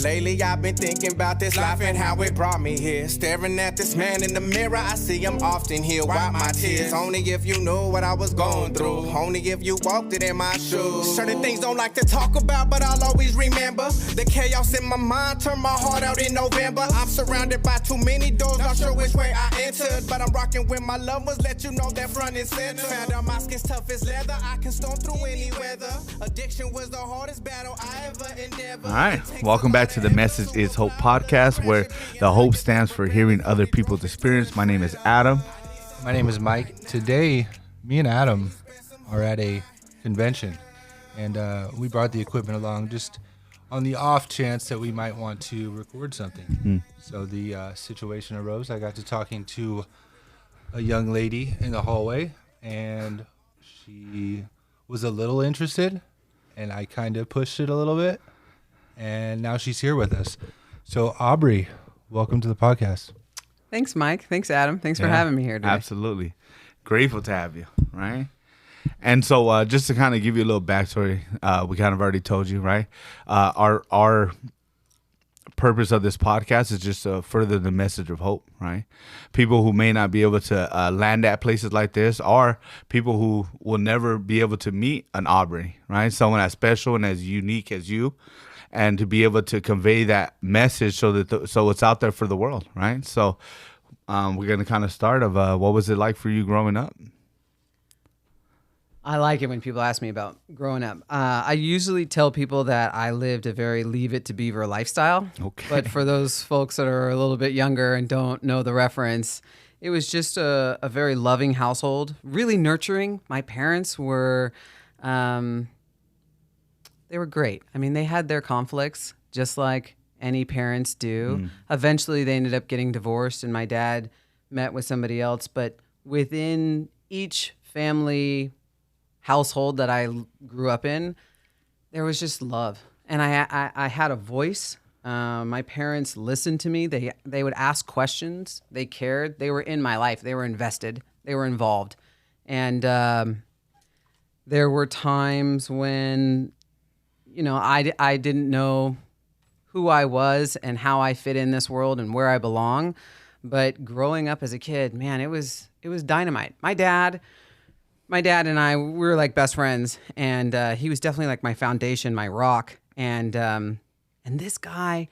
Lately I've been thinking about this life and how it brought me here. Staring at this man in the mirror, I see him often here. Wipe my tears, only if you knew what I was going through. Only if you walked it in my shoes. Certain things don't like to talk about, but I'll always remember. The chaos in my mind turned my heart out in November. I'm surrounded by too many doors, not sure which way I entered. But I'm rocking with my loved ones, let you know that front and center. Found out my skin's tough as leather, I can storm through any weather. Addiction was the hardest battle I ever endeavored. All right, welcome back to the Message is Hope podcast, where the hope stands for hearing other people's experience. My name is Adam. My name is Mike. Today, me and Adam are at a convention, and we brought the equipment along just on the off chance that we might want to record something. So the situation arose. I got to talking to a young lady in the hallway, and she was a little interested, and I kind of pushed it a little bit, and now she's here with us. So Awebry, welcome to the podcast. Thanks, Mike. Thanks, Adam. Thanks for having me here today. Absolutely. Grateful to have you, right? And so just to kind of give you a little backstory, we kind of already told you, right? Our purpose of this podcast is just to further the message of hope, right? People who may not be able to land at places like this, are people who will never be able to meet an Awebry, right? Someone as special and as unique as you, and to be able to convey that message so that so it's out there for the world, right? So we're going to kind of start of what was it like for you growing up? I like it when people ask me about growing up. I usually tell people that I lived a very Leave It to Beaver lifestyle. Okay. But for those folks that are a little bit younger and don't know the reference, it was just a very loving household, really nurturing. My parents were, they were great. I mean, they had their conflicts, just like any parents do. Eventually, they ended up getting divorced, and my dad met with somebody else. But within each family household that I grew up in, there was just love, and I had a voice. My parents listened to me. They would ask questions. They cared. They were in my life. They were invested. They were involved, and there were times when, I didn't know who I was and how I fit in this world and where I belong. But growing up as a kid, man, it was dynamite. My dad and I, we were like best friends, and he was definitely like my foundation, my rock. And this guy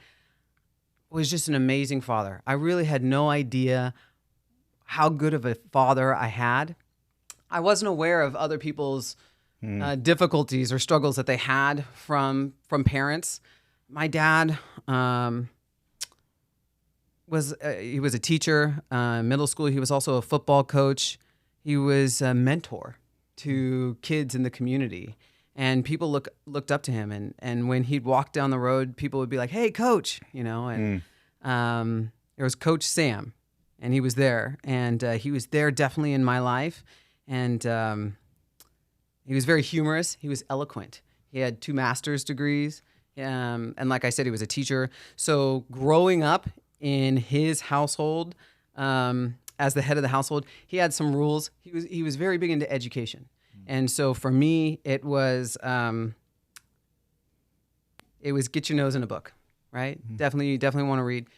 was just an amazing father. I really had no idea how good of a father I had. I wasn't aware of other people's difficulties or struggles that they had from parents. My dad was a teacher, middle school. He was also a football coach. He was a mentor to kids in the community, and people looked up to him. And when he'd walk down the road, people would be like, "Hey, Coach," And there was Coach Sam, and he was there, and he was there definitely in my life. And he was very humorous. He was eloquent. He had 2 master's degrees, and like I said, he was a teacher. So growing up in his household, as the head of the household, he had some rules. He was very big into education, and so for me, it was get your nose in a book, right? You definitely want to read.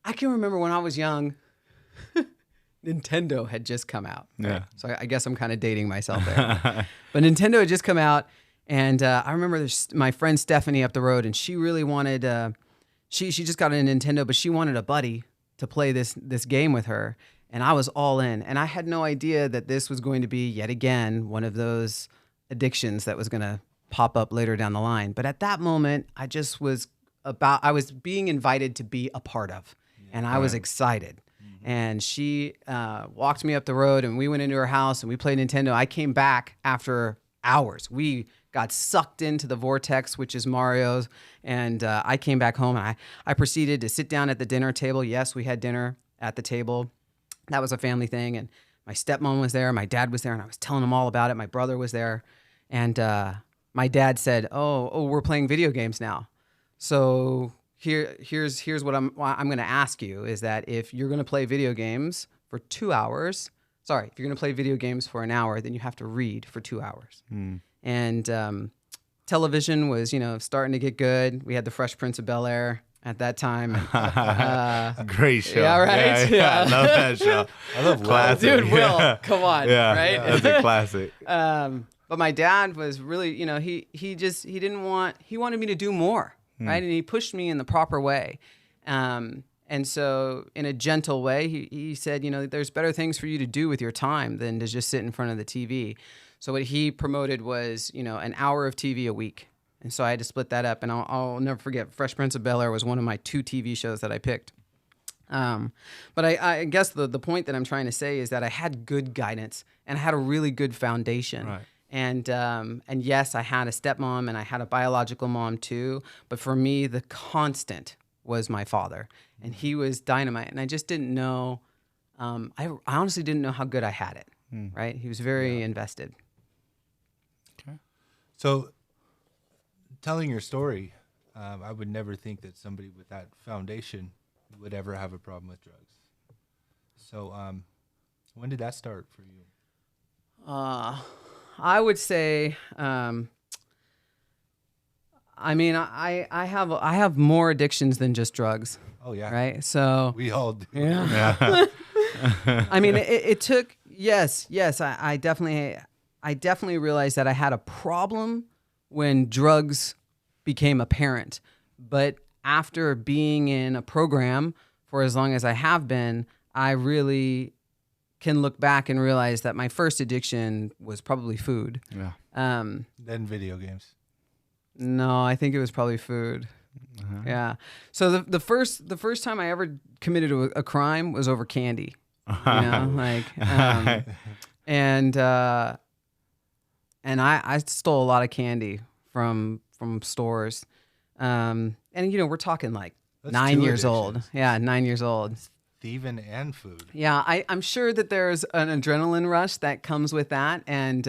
I can remember when I was young, Nintendo had just come out. Right? Yeah. So I guess I'm kind of dating myself there. But Nintendo had just come out, and I remember my friend Stephanie up the road, and she really wanted. She just got a Nintendo, but she wanted a buddy to play this game with her. And I was all in. And I had no idea that this was going to be, yet again, one of those addictions that was going to pop up later down the line. But at that moment, I was being invited to be a part of. And I was excited. And she walked me up the road, and we went into her house, and we played Nintendo. I came back after hours. We got sucked into the vortex, which is Mario's. And I came back home, and I proceeded to sit down at the dinner table. Yes, we had dinner at the table. That was a family thing, and my stepmom was there, my dad was there, and I was telling them all about it. My brother was there, and my dad said, "Oh, we're playing video games now. So here's what I'm going to ask you is that if you're going to play video games for 2 hours, if you're going to play video games for an hour, then you have to read for 2 hours." And television was, starting to get good. We had the Fresh Prince of Bel-Air at that time. Great show. Yeah, right? Yeah. I love that show. I love classic. Dude, Will, Yeah. come on, Yeah, right? that's a classic. But my dad was really, he wanted me to do more, right? And he pushed me in the proper way. And so in a gentle way, he said, there's better things for you to do with your time than to just sit in front of the TV. So what he promoted was, an hour of TV a week. And so I had to split that up. And I'll never forget, Fresh Prince of Bel-Air was one of my 2 TV shows that I picked. But I guess the point that I'm trying to say is that I had good guidance and I had a really good foundation. Right. And yes, I had a stepmom and I had a biological mom too. But for me, the constant was my father, and he was dynamite. And I just didn't know. I honestly didn't know how good I had it. Right? He was very invested. Okay. So, telling your story, I would never think that somebody with that foundation would ever have a problem with drugs. So, when did that start for you? I would say, I have more addictions than just drugs. Oh yeah, Right. So we all do. yeah. I mean, it took, yes. I definitely realized that I had a problem when drugs became apparent. But after being in a program for as long as I have been, I really can look back and realize that my first addiction was probably food. Yeah. Then video games. No, I think it was probably food. Yeah. So the first time I ever committed a crime was over candy. And I stole a lot of candy from stores. And we're talking like That's 9 2 years old. addictions. Yeah, 9 years old. Thieving and food. Yeah, I'm sure that there's an adrenaline rush that comes with that, and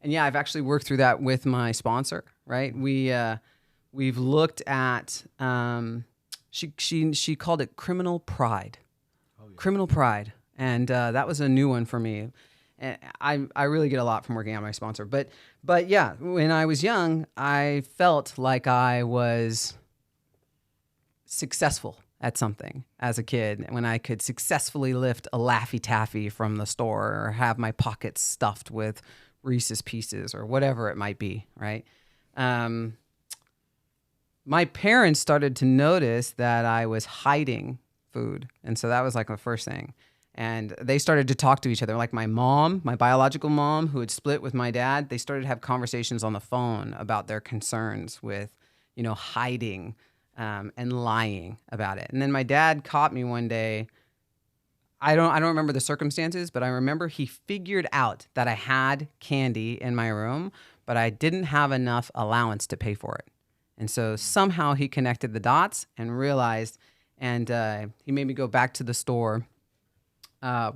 yeah, I've actually worked through that with my sponsor. Right, we've looked at she called it criminal pride, criminal pride, and that was a new one for me. And I really get a lot from working at my sponsor, but yeah, when I was young, I felt like I was successful at something as a kid when I could successfully lift a Laffy Taffy from the store or have my pockets stuffed with Reese's Pieces or whatever it might be, right? My parents started to notice that I was hiding food. And so that was like the first thing. And they started to talk to each other. Like my mom, my biological mom, who had split with my dad, they started to have conversations on the phone about their concerns with, hiding and lying about it. And then my dad caught me one day. I don't remember the circumstances, but I remember he figured out that I had candy in my room, but I didn't have enough allowance to pay for it. And so somehow he connected the dots and realized, and he made me go back to the store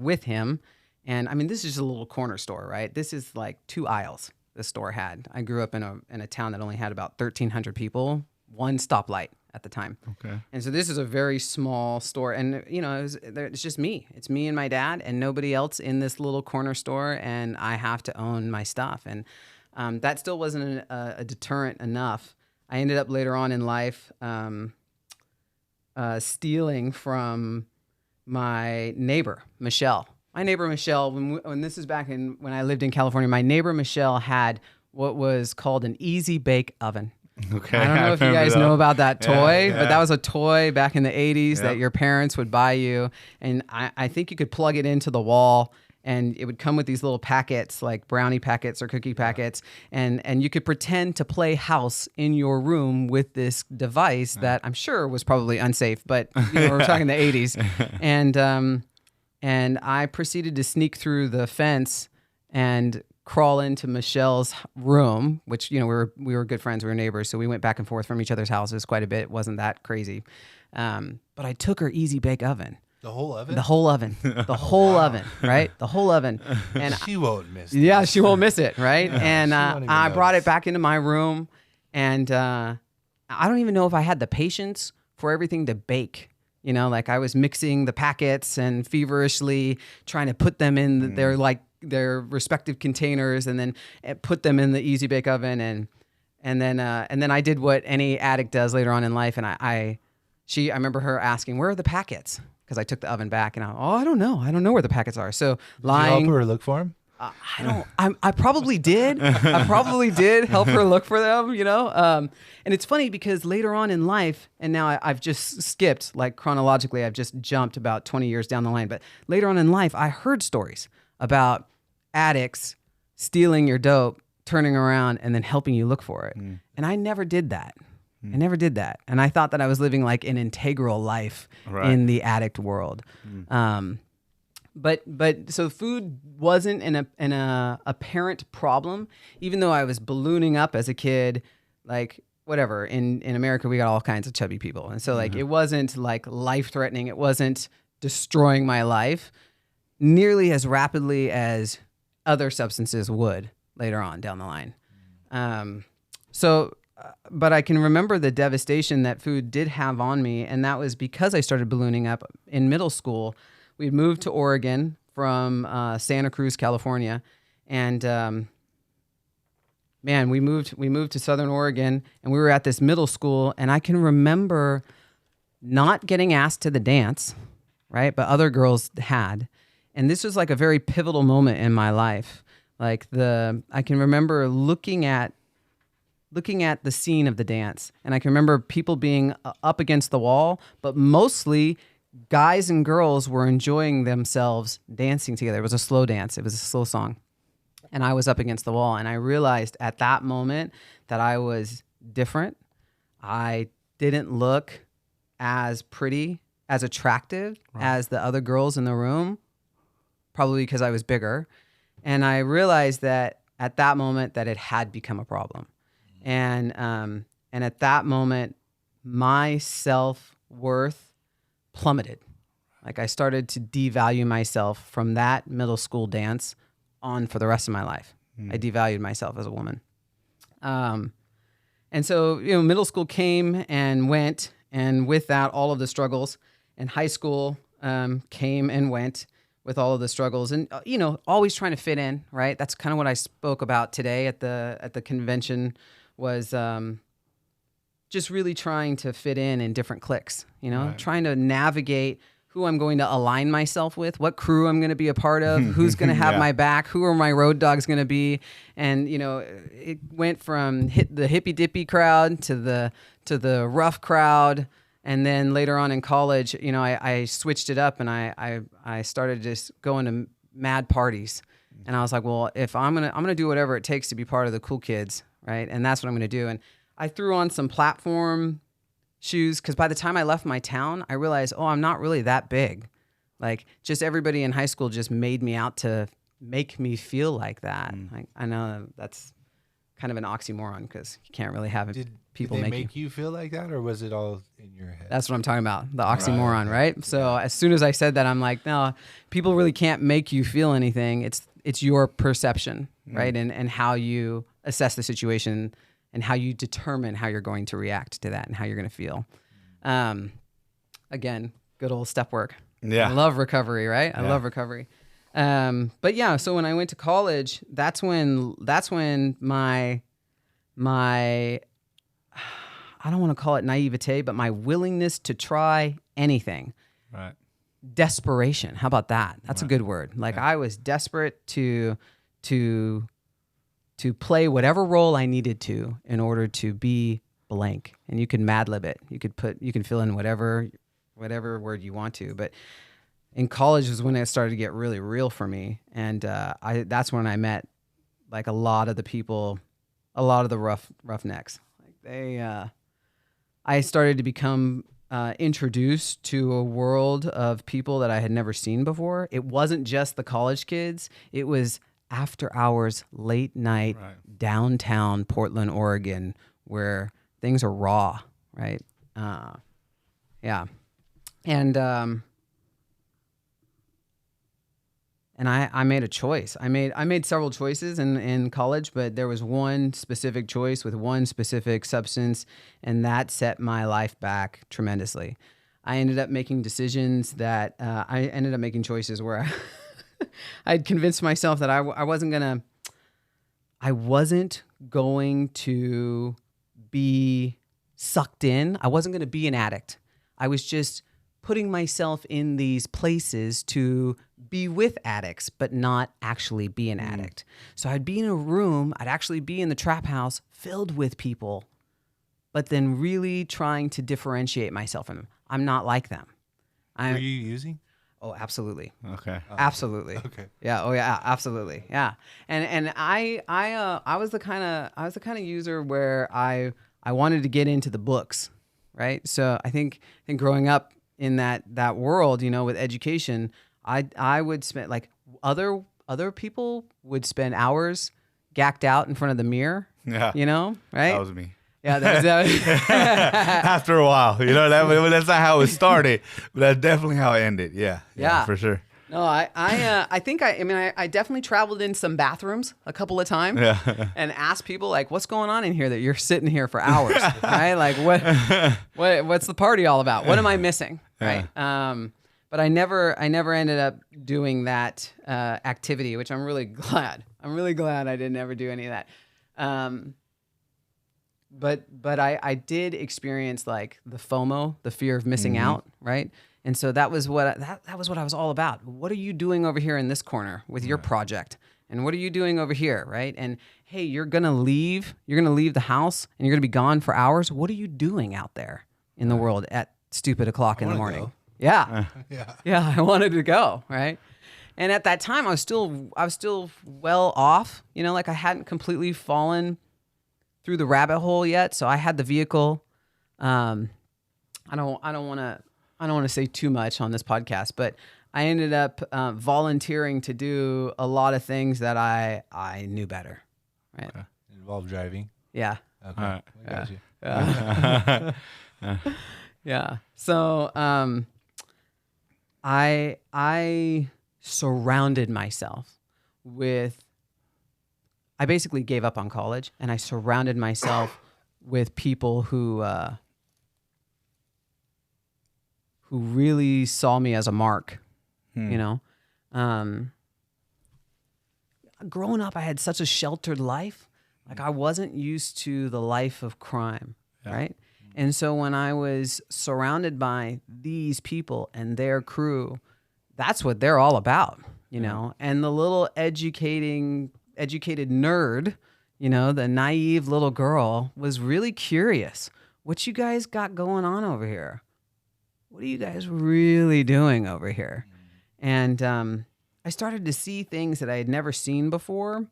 with him. And I mean, this is just a little corner store, right? This is like 2 aisles the store had. I grew up in a town that only had about 1,300 people, 1 stoplight at the time. Okay. And so this is a very small store, and it's just me. It's me and my dad, and nobody else in this little corner store, and I have to own my stuff. And that still wasn't a deterrent enough. I ended up later on in life stealing from my neighbor, Michelle. My neighbor, Michelle, when this is back when I lived in California, my neighbor, Michelle, had what was called an easy bake oven. Okay. I don't know if you guys know about that toy, but that was a toy back in the 80s that your parents would buy you. And I think you could plug it into the wall, and it would come with these little packets, like brownie packets or cookie packets. And you could pretend to play house in your room with this device that I'm sure was probably unsafe, but we're talking the 80s. And I proceeded to sneak through the fence and crawl into Michelle's room, which, we were good friends, we were neighbors, so we went back and forth from each other's houses quite a bit. It wasn't that crazy. But I took her easy bake oven. The whole oven? The whole oven. The whole oven, right? The whole oven. And she won't miss it. yeah, she won't miss it, right? And won't even I brought notice. it back into my room, and I don't even know if I had the patience for everything to bake. Like I was mixing the packets and feverishly trying to put them in their respective containers, and then put them in the easy bake oven. And then I did what any addict does later on in life. And I remember her asking, "Where are the packets?" Because I took the oven back, and I don't know. I don't know where the packets are. So Did you help her look for them? I probably did. I probably did help her look for them, you know? And it's funny because later on in life, and now I've just skipped, like chronologically, I've just jumped about 20 years down the line. But later on in life, I heard stories about addicts stealing your dope, turning around, and then helping you look for it. And I never did that. I never did that. And I thought that I was living like an integral life in the addict world. But so food wasn't an apparent problem, even though I was ballooning up as a kid, like whatever. In America, we got all kinds of chubby people. And so like it wasn't like life-threatening. It wasn't destroying my life nearly as rapidly as other substances would later on down the line. But I can remember the devastation that food did have on me, and that was because I started ballooning up in middle school. We'd moved to Oregon from Santa Cruz, California, and man, we moved to Southern Oregon, and we were at this middle school, and I can remember not getting asked to the dance, right? But other girls had, and this was like a very pivotal moment in my life. Like I can remember looking at the scene of the dance, and I can remember people being up against the wall, but mostly guys and girls were enjoying themselves dancing together. It was a slow dance. It was a slow song. And I was up against the wall, and I realized at that moment that I was different. I didn't look as pretty, as attractive as the other girls in the room, probably because I was bigger. And I realized that at that moment that it had become a problem. And at that moment, my self-worth plummeted. Like I started to devalue myself from that middle school dance on for the rest of my life. I devalued myself as a woman. And so, middle school came and went, and with that, all of the struggles, and high school came and went with all of the struggles, and always trying to fit in, right? That's kind of what I spoke about today at the convention, was just really trying to fit in different cliques, trying to navigate who I'm going to align myself with, what crew I'm going to be a part of, who's going to have my back, who are my road dogs going to be. And, it went from the hippy dippy crowd to the rough crowd. And then later on in college, I switched it up, and I started just going to mad parties. And I was like, well, if I'm going to do whatever it takes to be part of the cool kids. Right. And that's what I'm going to do. And I threw on some platform shoes, because by the time I left my town, I realized, I'm not really that big. Like, just everybody in high school just made me out to make me feel like that. Like, I know that's kind of an oxymoron, because you can't really have people did they make you feel like that, or was it all in your head? That's what I'm talking about, the oxymoron, right? So as soon as I said that, I'm like, no, people really can't make you feel anything. It's your perception, right? And how you assess the situation, and how you determine how you're going to react to that and how you're going to feel. Again, good old step work. Yeah. I love recovery, right? I love recovery. But yeah, so when I went to college, that's when my I don't want to call it naivete, but my willingness to try anything. Right. Desperation. How about that? That's a good word. Like I was desperate to play whatever role I needed to in order to be blank. And you can Mad Lib it. You can fill in whatever word you want to. But in college was when it started to get really real for me. And that's when I met like a lot of the people, a lot of the roughnecks. Like I started to become introduced to a world of people that I had never seen before. It wasn't just the college kids. It was after hours, late night, downtown Portland, Oregon, where things are raw, right? Yeah. And I made a choice. I made several choices in college, but there was one specific choice with one specific substance, and that set my life back tremendously. I ended up making decisions that I ended up making choices where I'd convinced myself that I wasn't gonna I wasn't going to be sucked in. I wasn't going to be an addict. I was just putting myself in these places to be with addicts, but not actually be an addict. So I'd be in a room, I'd actually be in the trap house filled with people, but then really trying to differentiate myself from them. I'm not like them. Were you using? Oh, absolutely. Okay. Absolutely. Okay. Yeah. Oh, yeah. Absolutely. Yeah. And I was the kind of user where I wanted to get into the books, right? So I think growing up in that world, with education, I would spend like other people would spend hours gacked out in front of the mirror. Yeah. Right? That was me. Yeah. That was After a while, that's not how it started, but that's definitely how it ended. Yeah. Yeah. For sure. No, I think I definitely traveled in some bathrooms a couple of times and asked people like, what's going on in here that you're sitting here for hours, right? Like what's the party all about? What am I missing? Right. But I never ended up doing that activity, which I'm really glad. I'm really glad I didn't ever do any of that. But I did experience like the FOMO, the fear of missing out, right? And so that was what I was all about. What are you doing over here in this corner with your project? And what are you doing over here, right? And hey, you're gonna leave the house and you're gonna be gone for hours. What are you doing out there in the world at stupid o'clock in the morning? Go. Yeah. Yeah. Yeah, I wanted to go, right? And at that time I was still well off, like I hadn't completely fallen through the rabbit hole yet. So I had the vehicle. I don't want to say too much on this podcast, but I ended up volunteering to do a lot of things that I knew better. Right. Okay. It involved driving. Yeah. Okay. All right. I got you. Yeah. So I surrounded myself with. I basically gave up on college, and I surrounded myself with people who really saw me as a mark. Growing up, I had such a sheltered life. Like I wasn't used to the life of crime, right? And so when I was surrounded by these people and their crew, that's what they're all about, And the little educated nerd, the naive little girl was really curious. What you guys got going on over here? What are you guys really doing over here? And I started to see things that I had never seen before.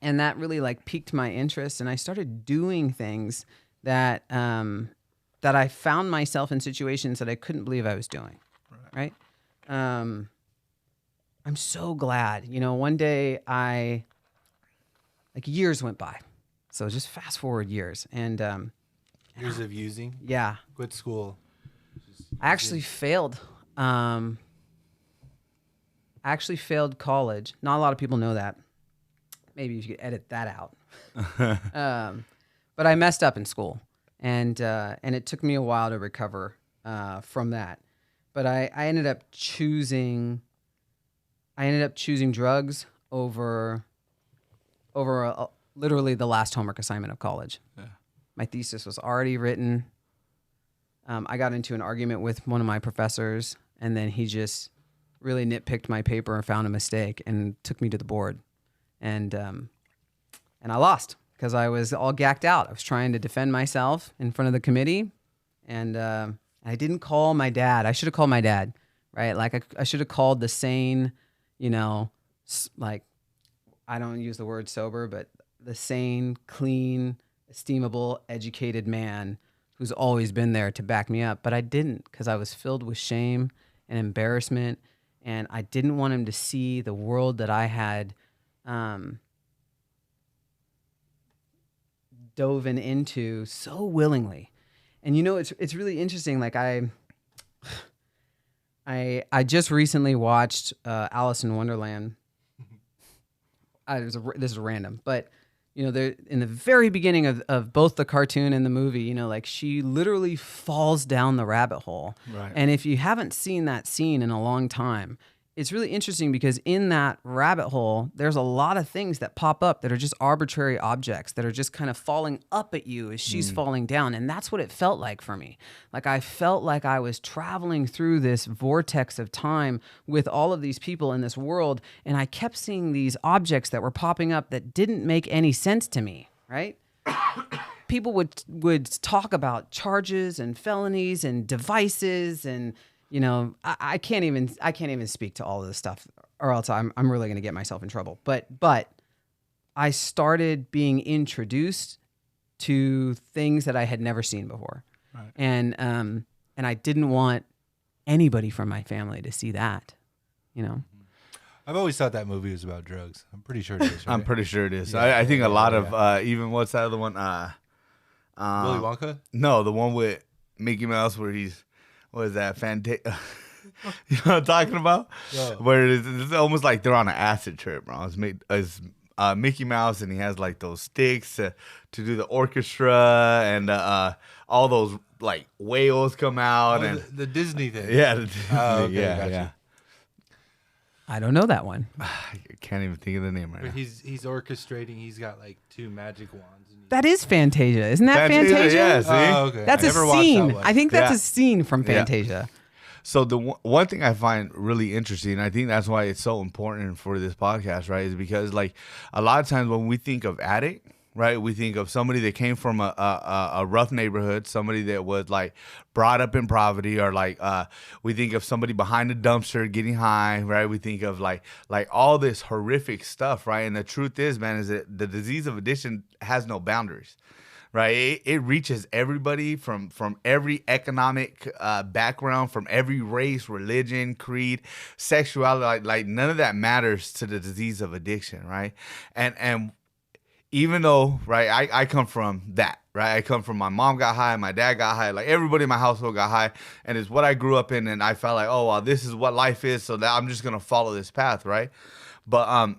And that really like piqued my interest. And I started doing things that I found myself in situations that I couldn't believe I was doing. Right? I'm so glad. One day years went by. So just fast forward years. And Years of using. yeah, Quit school. I actually failed. I actually failed college. Not a lot of people know that. Maybe you could edit that out. But I messed up in school, and it took me a while to recover from that. But I ended up choosing drugs over literally the last homework assignment of college. Yeah. My thesis was already written. I got into an argument with one of my professors, and then he just really nitpicked my paper and found a mistake and took me to the board. And I lost because I was all gacked out. I was trying to defend myself in front of the committee, and I didn't call my dad. I should have called my dad, right? Like I should have called the sane, like I don't use the word sober, but the sane, clean, esteemable, educated man who's always been there to back me up. But I didn't because I was filled with shame and embarrassment, and I didn't want him to see the world that I had dove into so willingly. And it's really interesting. Like I just recently watched Alice in Wonderland. This is random, but there in the very beginning of both the cartoon and the movie, like she literally falls down the rabbit hole. Right. And if you haven't seen that scene in a long time, it's really interesting because in that rabbit hole, there's a lot of things that pop up that are just arbitrary objects that are just kind of falling up at you as she's falling down. And that's what it felt like for me. Like I felt like I was traveling through this vortex of time with all of these people in this world. And I kept seeing these objects that were popping up that didn't make any sense to me, right? People would talk about charges and felonies and devices and I can't even speak to all of this stuff, or else I'm really going to get myself in trouble. But I started being introduced to things that I had never seen before, right. And I didn't want anybody from my family to see that, I've always thought that movie was about drugs. I'm pretty sure it is. Right? I'm pretty sure it is. I think a lot of even what's that other one? Willy Wonka? No, the one with Mickey Mouse where he's. What is that? You know what I'm talking about? Yeah. Where it's almost like they're on an acid trip, bro. It's Mickey Mouse, and he has like those sticks to do the orchestra, and all those like whales come out, and the Disney thing. Yeah, the Disney, okay, yeah. I don't know that one. I can't even think of the name right now. He's orchestrating. He's got like 2 magic wands. That is Fantasia. Isn't that Fantasia? Yeah, see? Okay. That's a scene. I think that's a scene from Fantasia. Yeah. So the one thing I find really interesting, I think that's why it's so important for this podcast, right, is because like a lot of times when we think of addict, right, we think of somebody that came from a rough neighborhood, somebody that was like brought up in poverty, or like we think of somebody behind a dumpster getting high, right? We think of like all this horrific stuff, right? And the truth is, man, is that the disease of addiction has no boundaries, right? It reaches everybody from every economic background, from every race, religion, creed, sexuality. Like none of that matters to the disease of addiction, right? And even though, right, I come from that, right? I come from my mom got high, my dad got high, like everybody in my household got high, and it's what I grew up in, and I felt like, oh, well, this is what life is, so that I'm just gonna follow this path, right? But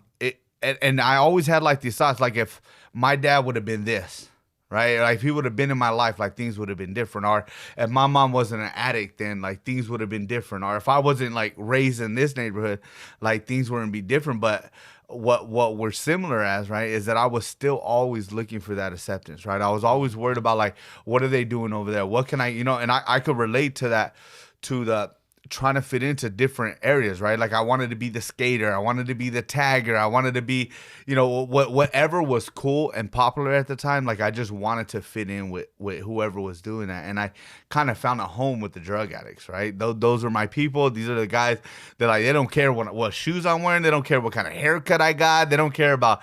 and I always had like these thoughts, like if my dad would have been this, right? Like if he would have been in my life, like things would have been different. Or if my mom wasn't an addict, then like things would have been different. Or if I wasn't like raised in this neighborhood, like things wouldn't be different. But what we're similar as, right, is that I was still always looking for that acceptance, right? I was always worried about like, what are they doing over there? What can I, and I could relate to that, to the trying to fit into different areas, right? Like I wanted to be the skater, I wanted to be the tagger, I wanted to be, whatever was cool and popular at the time. Like I just wanted to fit in with whoever was doing that, and I kind of found a home with the drug addicts, right? Those are my people. These are the guys that like they don't care what shoes I'm wearing, they don't care what kind of haircut I got, they don't care about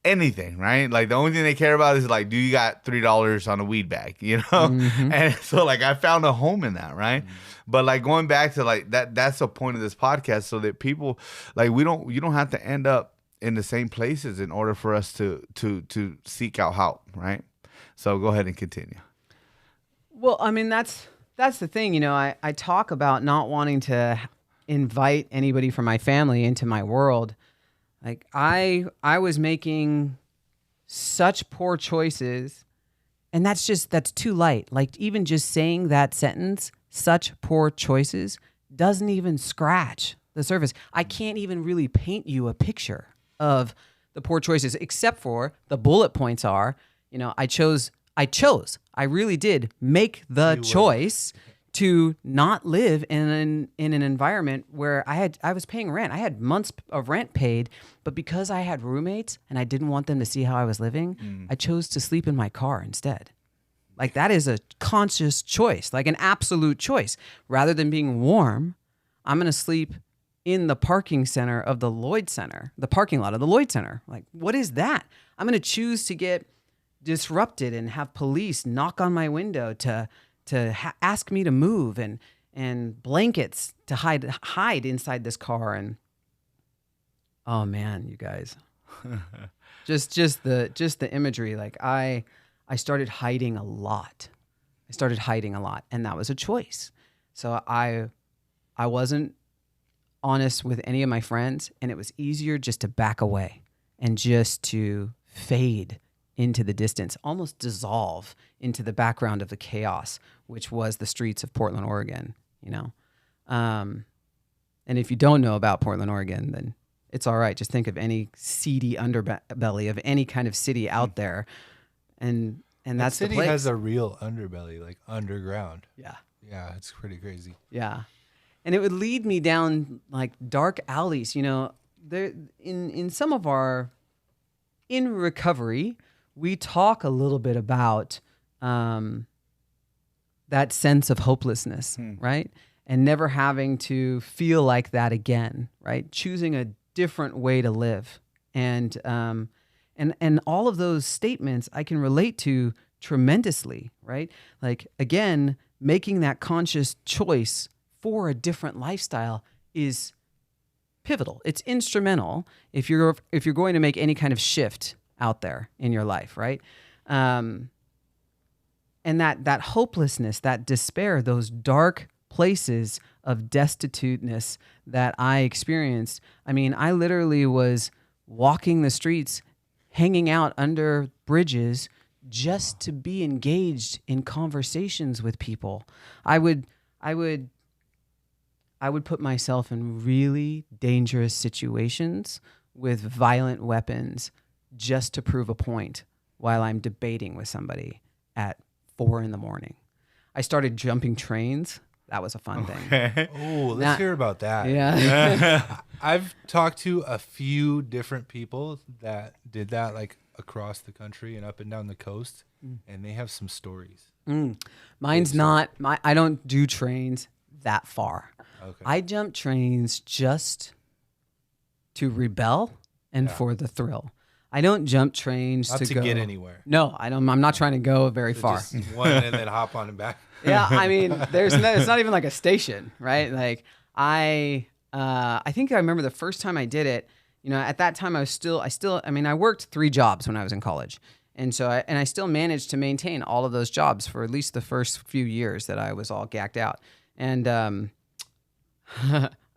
anything, right? Like the only thing they care about is like, do you got $3 on a weed bag, Mm-hmm. And so like I found a home in that, right? Mm-hmm. But like going back to like that's the point of this podcast, so that people like you don't have to end up in the same places in order for us to seek out help, right? So go ahead and continue. Well, I mean that's the thing, I talk about not wanting to invite anybody from my family into my world. Like I was making such poor choices, and that's too light. Like even just saying that sentence, such poor choices, doesn't even scratch the surface. I can't even really paint you a picture of the poor choices, except for the bullet points are, I really did make the choice to not live in an environment where I was paying rent. I had months of rent paid, but because I had roommates and I didn't want them to see how I was living, I chose to sleep in my car instead. Like that is a conscious choice, like an absolute choice. Rather than being warm, I'm going to sleep in the parking center of the Lloyd Center, the parking lot of the Lloyd Center. Like, what is that? I'm going to choose to get disrupted and have police knock on my window to ask me to move, and blankets to hide inside this car. And oh man, you guys, just the imagery. Like I started hiding a lot. And that was a choice. So I wasn't honest with any of my friends, and it was easier just to back away and just to fade into the distance, almost dissolve into the background of the chaos, which was the streets of Portland, Oregon, And if you don't know about Portland, Oregon, then it's all right. Just think of any seedy underbelly of any kind of city out there, and that's the city place. has a real underbelly, like underground. Yeah. Yeah, it's pretty crazy. Yeah. And it would lead me down like dark alleys. You know, there in some of our in recovery, we talk a little bit about that sense of hopelessness, right? And never having to feel like that again, right? Choosing a different way to live. And all of those statements I can relate to tremendously, right? Like, again, making that conscious choice for a different lifestyle is pivotal. It's instrumental if you're going to make any kind of shift out there in your life, right? And that hopelessness, that despair, those dark places of destituteness that I experienced. I mean, I literally was walking the streets, hanging out under bridges just to be engaged in conversations with people. I would put myself in really dangerous situations with violent weapons just to prove a point while I'm debating with somebody at 4 a.m. I started jumping trains. That was a fun thing. Oh, let's hear about that. Yeah. I've talked to a few different people that did that, like across the country and up and down the coast, and they have some stories. Mine's not. I don't do trains that far. Okay. I jump trains just to rebel and for the thrill. I don't jump trains Not to go get anywhere. No, I don't. I'm not trying to go very far. Just one and then hop on and back. Yeah, I mean, it's not even like a station, right? Like I think I remember the first time I did it. You know, at that time I worked 3 jobs when I was in college, and so I still managed to maintain all of those jobs for at least the first few years that I was all gacked out, and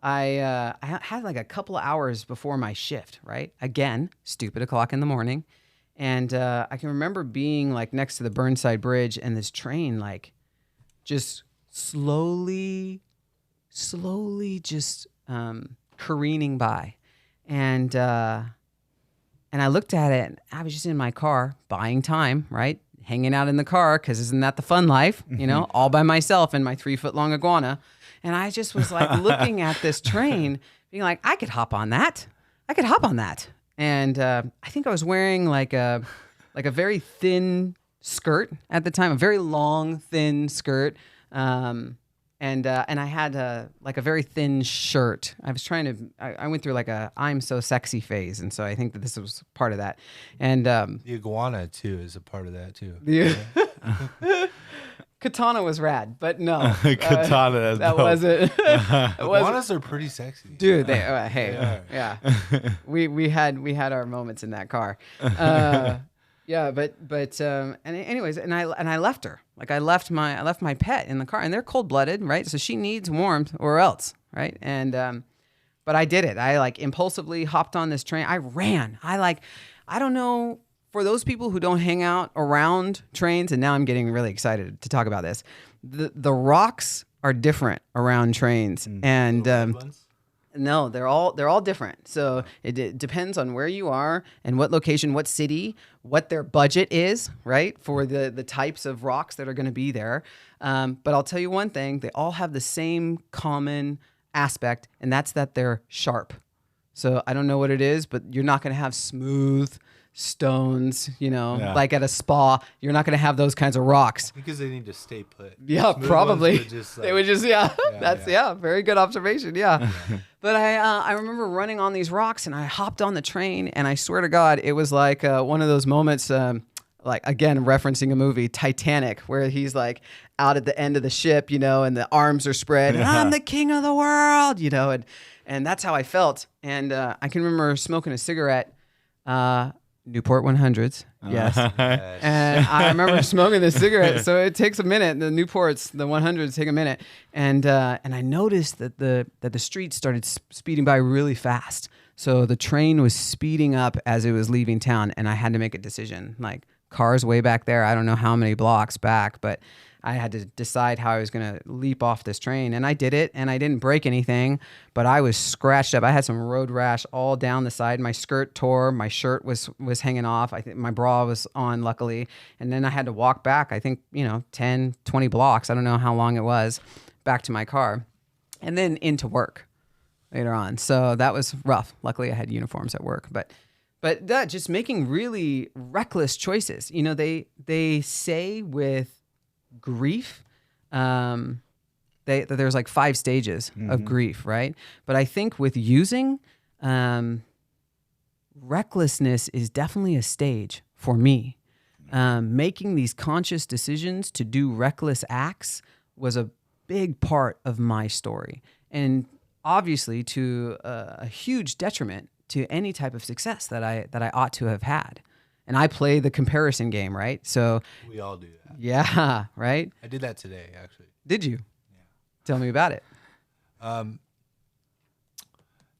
I had like a couple of hours before my shift, right? Again, stupid o'clock in the morning, and I can remember being like next to the Burnside Bridge, and this train like just slowly just careening by. And I looked at it, and I was just in my car buying time, right? Hanging out in the car, because isn't that the fun life? You know, all by myself in my 3-foot-long iguana. And I just was like looking at this train, being like, I could hop on that. And I think I was wearing like a very thin skirt at the time, a very long, thin skirt. And I had a very thin shirt. I went through like a I'm so sexy phase, and so I think that this was part of that. And The iguana too is a part of that too. Katana was rad, but no, Katana, that wasn't. Iguanas are pretty sexy, Dude. Hey, yeah. We had our moments in that car. Yeah, but anyways, and I left her. Like I left my pet in the car, and they're cold-blooded, right? So she needs warmth or else, right? And but I did it. I like impulsively hopped on this train. I ran. I don't know, for those people who don't hang out around trains, and now I'm getting really excited to talk about this. The rocks are different around trains, and no, they're all different. So it depends on where you are and what location, what city, what their budget is, right, for the types of rocks that are going to be there. But I'll tell you one thing: they all have the same common aspect, and that's that they're sharp. So I don't know what it is, but you're not going to have smooth stones, like at a spa. You're not going to have those kinds of rocks. Because they need to stay put. Yeah, Smooth probably. they would just Very good observation. Yeah. But I remember running on these rocks, and I hopped on the train, and I swear to God, it was like one of those moments, like again, referencing a movie, Titanic, where he's like out at the end of the ship, and the arms are spread, and I'm the king of the world, and that's how I felt. And I can remember smoking a cigarette, Newport 100s, yes. And I remember smoking the cigarette. So it takes a minute. The Newports, the 100s, take a minute. And I noticed that the streets started speeding by really fast. So the train was speeding up as it was leaving town, and I had to make a decision. Like, cars way back there, I don't know how many blocks back, but I had to decide how I was going to leap off this train. And I did it, and I didn't break anything, but I was scratched up. I had some road rash all down the side. My skirt tore. My shirt was hanging off. I think my bra was on, luckily. And then I had to walk back, I think, 10, 20 blocks. I don't know how long it was, back to my car, and then into work later on. So that was rough. Luckily, I had uniforms at work, but that just making really reckless choices. They say with grief, that there's like 5 stages of grief, right? But I think with using, recklessness is definitely a stage for me. Making these conscious decisions to do reckless acts was a big part of my story, and obviously to a huge detriment to any type of success that I ought to have had. And I play the comparison game, right? So We all do that. yeah, right? I did that today, actually. Did you? Yeah. Tell me about it.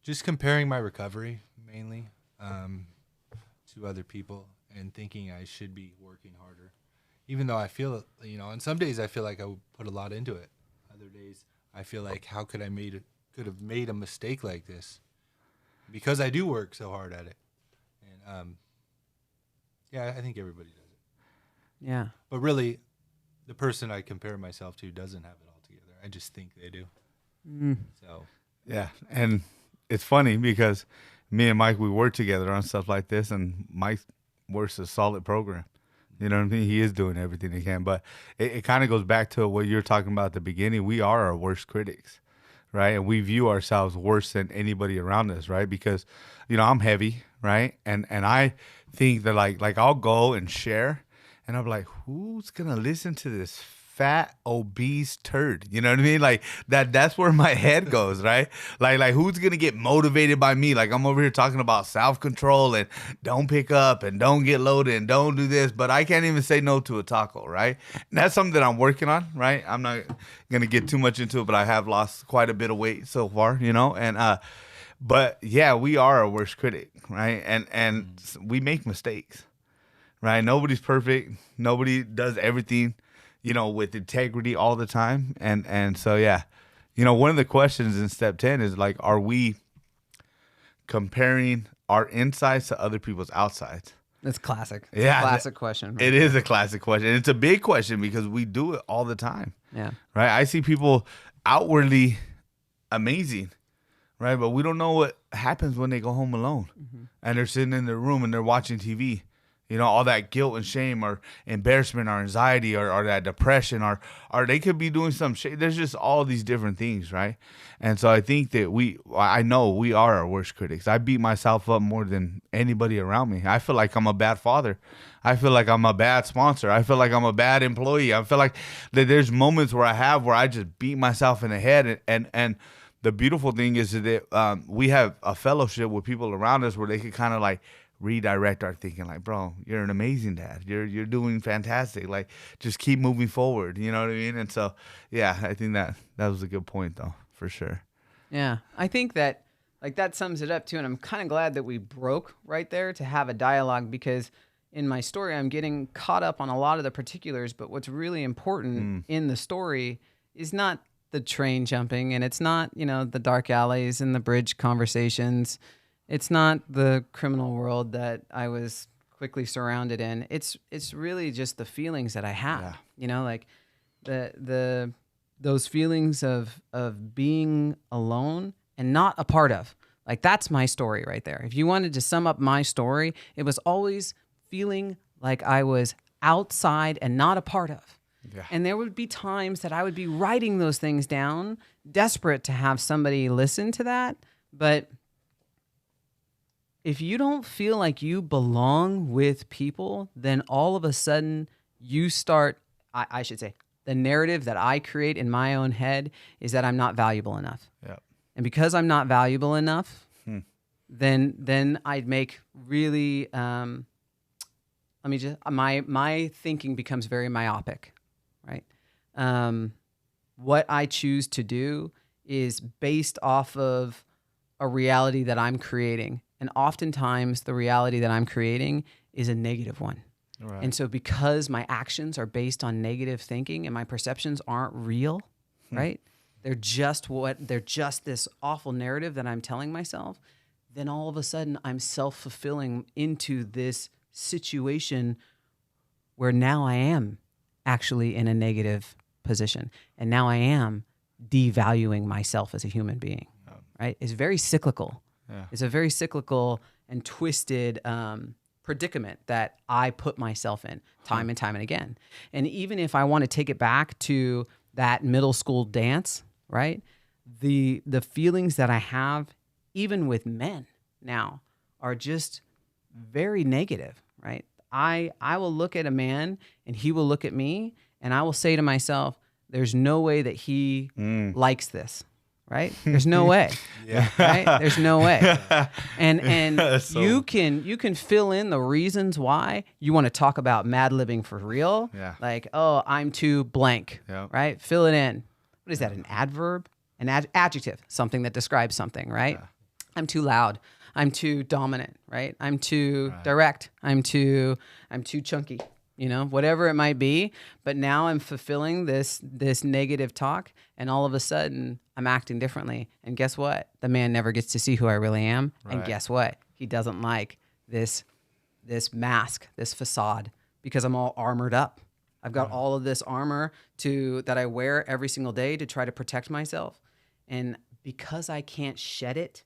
Just comparing my recovery mainly to other people and thinking I should be working harder, even though I feel, and some days I feel like I would put a lot into it. Other days I feel like, how could I could have made a mistake like this? Because I do work so hard at it. And yeah, I think everybody does it. Yeah. But really, the person I compare myself to doesn't have it all together. I just think they do. So Yeah, and it's funny because me and Mike, we work together on stuff like this, and Mike works a solid program. You know what I mean? He is doing everything he can, but it kind of goes back to what you're talking about at the beginning. We are our worst critics, right? And we view ourselves worse than anybody around us, right? Because, I'm heavy, right? And I think that like I'll go and share, and I'm like, who's gonna listen to this fat obese turd? You know what I mean? Like that's where my head goes, right? Like who's gonna get motivated by me? Like I'm over here talking about self-control and don't pick up and don't get loaded and don't do this, but I can't even say no to a taco, right? And that's something that I'm working on, right? I'm not gonna get too much into it, but I have lost quite a bit of weight so far, and but yeah, we are our worst critic, right? And we make mistakes, right? Nobody's perfect. Nobody does everything with integrity all the time. And so, yeah, one of the questions in step 10 is like, are we comparing our insides to other people's outsides? That's classic. It's Yeah, a classic question. Right? It is a classic question. It's a big question because we do it all the time. Yeah. Right. I see people outwardly amazing, right? But we don't know what happens when they go home alone and they're sitting in their room and they're watching TV. All that guilt and shame or embarrassment or anxiety or that depression or they could be doing some shit. There's just all these different things, right? And so I think that I know we are our worst critics. I beat myself up more than anybody around me. I feel like I'm a bad father. I feel like I'm a bad sponsor. I feel like I'm a bad employee. I feel like that there's moments where I just beat myself in the head. And the beautiful thing is that we have a fellowship with people around us where they can kind of like redirect our thinking, like, bro, you're an amazing dad. You're doing fantastic. Like, just keep moving forward. You know what I mean? And so, yeah, I think that was a good point, though, for sure. Yeah, I think that that sums it up too, and I'm kind of glad that we broke right there to have a dialogue, because in my story I'm getting caught up on a lot of the particulars, but what's really important in the story is not the train jumping, and it's not the dark alleys and the bridge conversations. It's not the criminal world that I was quickly surrounded in. It's really just the feelings that I had. Yeah. Like those feelings of being alone and not a part of. Like, that's my story right there. If you wanted to sum up my story, it was always feeling like I was outside and not a part of. Yeah. And there would be times that I would be writing those things down, desperate to have somebody listen to that, but if you don't feel like you belong with people, then all of a sudden you start, I should say, the narrative that I create in my own head is that I'm not valuable enough. Yeah. And because I'm not valuable enough, then I'd make really, my thinking becomes very myopic, right? What I choose to do is based off of a reality that I'm creating. And oftentimes the reality that I'm creating is a negative one. Right. And so because my actions are based on negative thinking and my perceptions aren't real, right? They're just this awful narrative that I'm telling myself, then all of a sudden I'm self-fulfilling into this situation where now I am actually in a negative position. And now I am devaluing myself as a human being, right? It's very cyclical. Yeah. It's a very cyclical and twisted predicament that I put myself in time and time and again. And even if I want to take it back to that middle school dance, right? The feelings that I have, even with men now, are just very negative, right? I will look at a man and he will look at me and I will say to myself, there's no way that he likes this, right? There's no way. Right? There's no way. And So- you can fill in the reasons why you want to talk about mad living for real. Yeah. Like, oh, I'm too blank, Yeah. right? Fill it in. What is that? An adverb? An adjective, something that describes something, right? I'm too loud. I'm too dominant, right? I'm too direct. I'm too chunky, whatever it might be. But now I'm fulfilling this negative talk, and all of a sudden I'm acting differently. And guess what? The man never gets to see who I really am. And Right. guess what? He doesn't like this mask, this facade, because I'm all armored up. I've got all of this armor that I wear every single day to try to protect myself. And because I can't shed it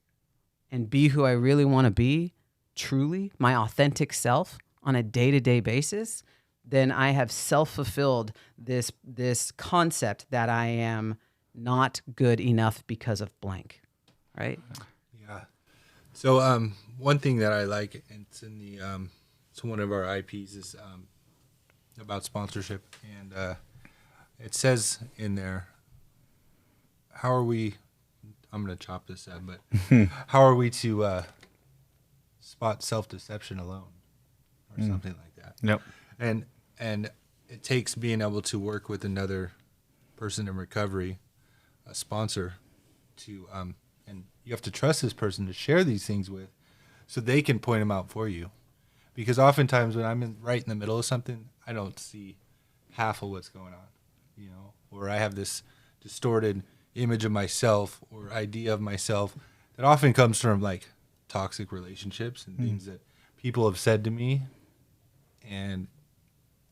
and be who I really want to be, truly, my authentic self on a day-to-day basis, then I have self-fulfilled this concept that I am not good enough because of blank, right? Yeah. So one thing that I like, and it's in the it's one of our IPs, is about sponsorship, and it says in there, how are we? I'm gonna chop this up, but how are we to spot self-deception alone, or something like that? Yep. And it takes being able to work with another person in recovery, a sponsor, to and you have to trust this person to share these things with, so they can point them out for you. Because oftentimes when I'm right in the middle of something, I don't see half of what's going on, or I have this distorted image of myself or idea of myself that often comes from like toxic relationships and things that people have said to me, and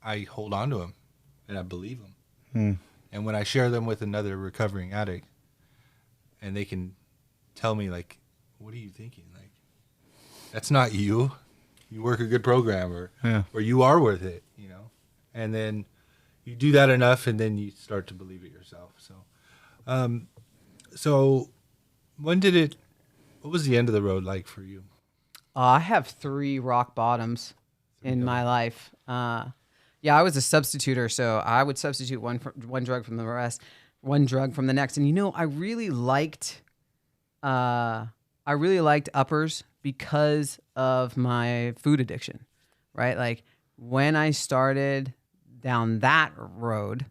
I hold on to them and I believe them. And when I share them with another recovering addict, and they can tell me like, what are you thinking? Like, that's not you. You work a good program, or you are worth it, and then you do that enough, and then you start to believe it yourself. So what was the end of the road like for you? I have 3 rock bottoms in my life. Yeah, I was a substituter, so I would substitute one drug from the rest, one drug from the next. And I really liked uppers because of my food addiction, right? Like when I started down that road,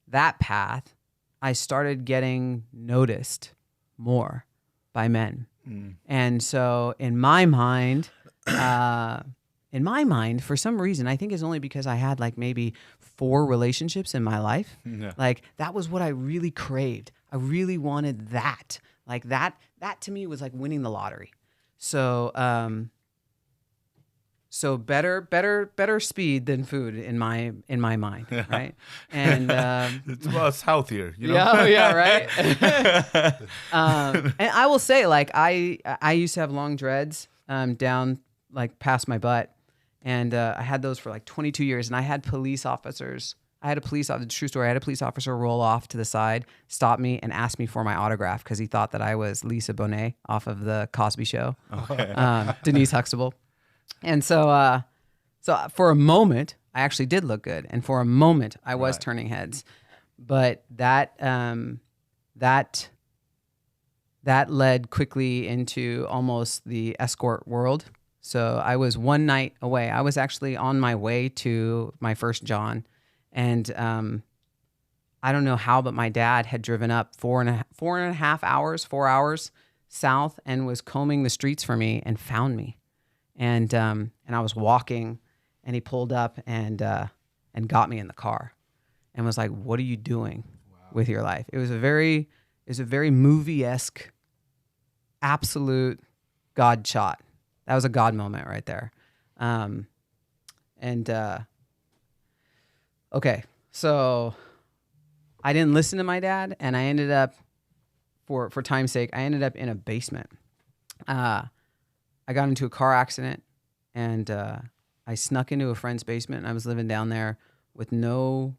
that path, I started getting noticed more by men. And so in my mind, for some reason, I think it's only because I had like maybe 4 relationships in my life. Yeah. Like that was what I really craved. I really wanted that. Like that to me was like winning the lottery. So, so better speed than food in my mind, right? And It's healthier, yeah, right. And I will say, like I used to have long dreads down like past my butt, and I had those for like 22 years. And I had police officers. True story. I had a police officer roll off to the side, stop me, and ask me for my autograph because he thought that I was Lisa Bonet off of the Cosby Show, Denise Huxtable. And so for a moment, I actually did look good, and for a moment, I was turning heads. But that led quickly into almost the escort world. So I was one night away. I was actually on my way to my first John, and I don't know how, but my dad had driven up 4 hours south and was combing the streets for me and found me. And I was walking, and he pulled up and got me in the car, and was like, "What are you doing with your life?" It was a very movie-esque, absolute God shot. That was a God moment right there. Okay, so I didn't listen to my dad, and I ended up, for time's sake, I ended up in a basement. I got into a car accident, and I snuck into a friend's basement, and I was living down there with no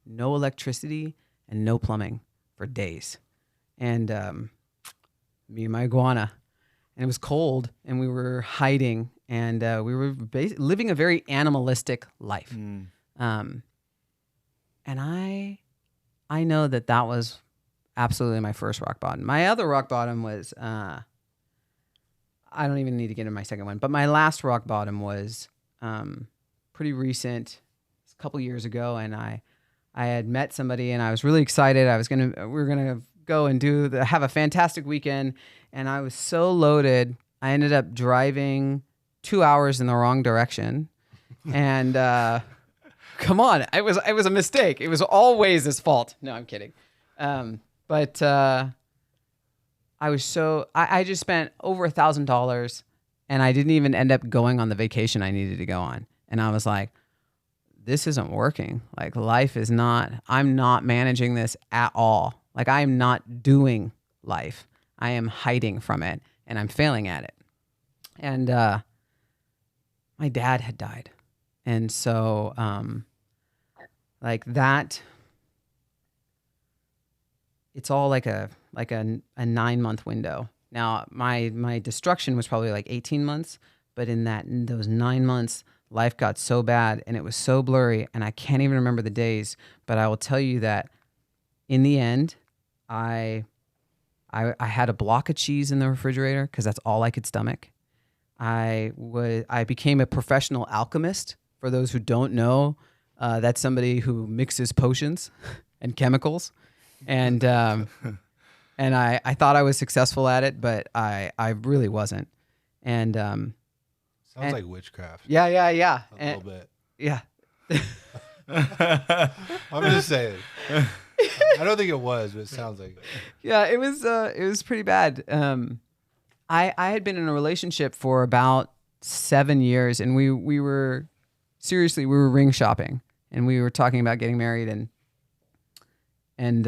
electricity and no plumbing for days. And me and my iguana, and it was cold, and we were hiding, and we were living a very animalistic life. And I know that was absolutely my first rock bottom. My other rock bottom was, I don't even need to get into my second one, but my last rock bottom was pretty recent, a couple years ago, and I had met somebody, and I was really excited. We were gonna go and have a fantastic weekend, and I was so loaded. I ended up driving 2 hours in the wrong direction, and come on, it was a mistake. It was always his fault. No, I'm kidding. But I just spent over $1,000, and I didn't even end up going on the vacation I needed to go on. And I was like, this isn't working. Like, I'm not managing this at all. Like, I am not doing life. I am hiding from it, and I'm failing at it. And my dad had died. And so, like that, it's all like a 9-month window. Now, my destruction was probably like 18 months, but in those 9 months, life got so bad and it was so blurry, and I can't even remember the days. But I will tell you that in the end, I had a block of cheese in the refrigerator because that's all I could stomach. I became a professional alchemist. For those who don't know, that's somebody who mixes potions and chemicals. And I thought I was successful at it, but I really wasn't. And Sounds like witchcraft. Yeah. A little bit. Yeah. I'm just saying. I don't think it was, but it sounds like it. Yeah, it was pretty bad. I had been in a relationship for about 7 years, and we were ring shopping, and we were talking about getting married, and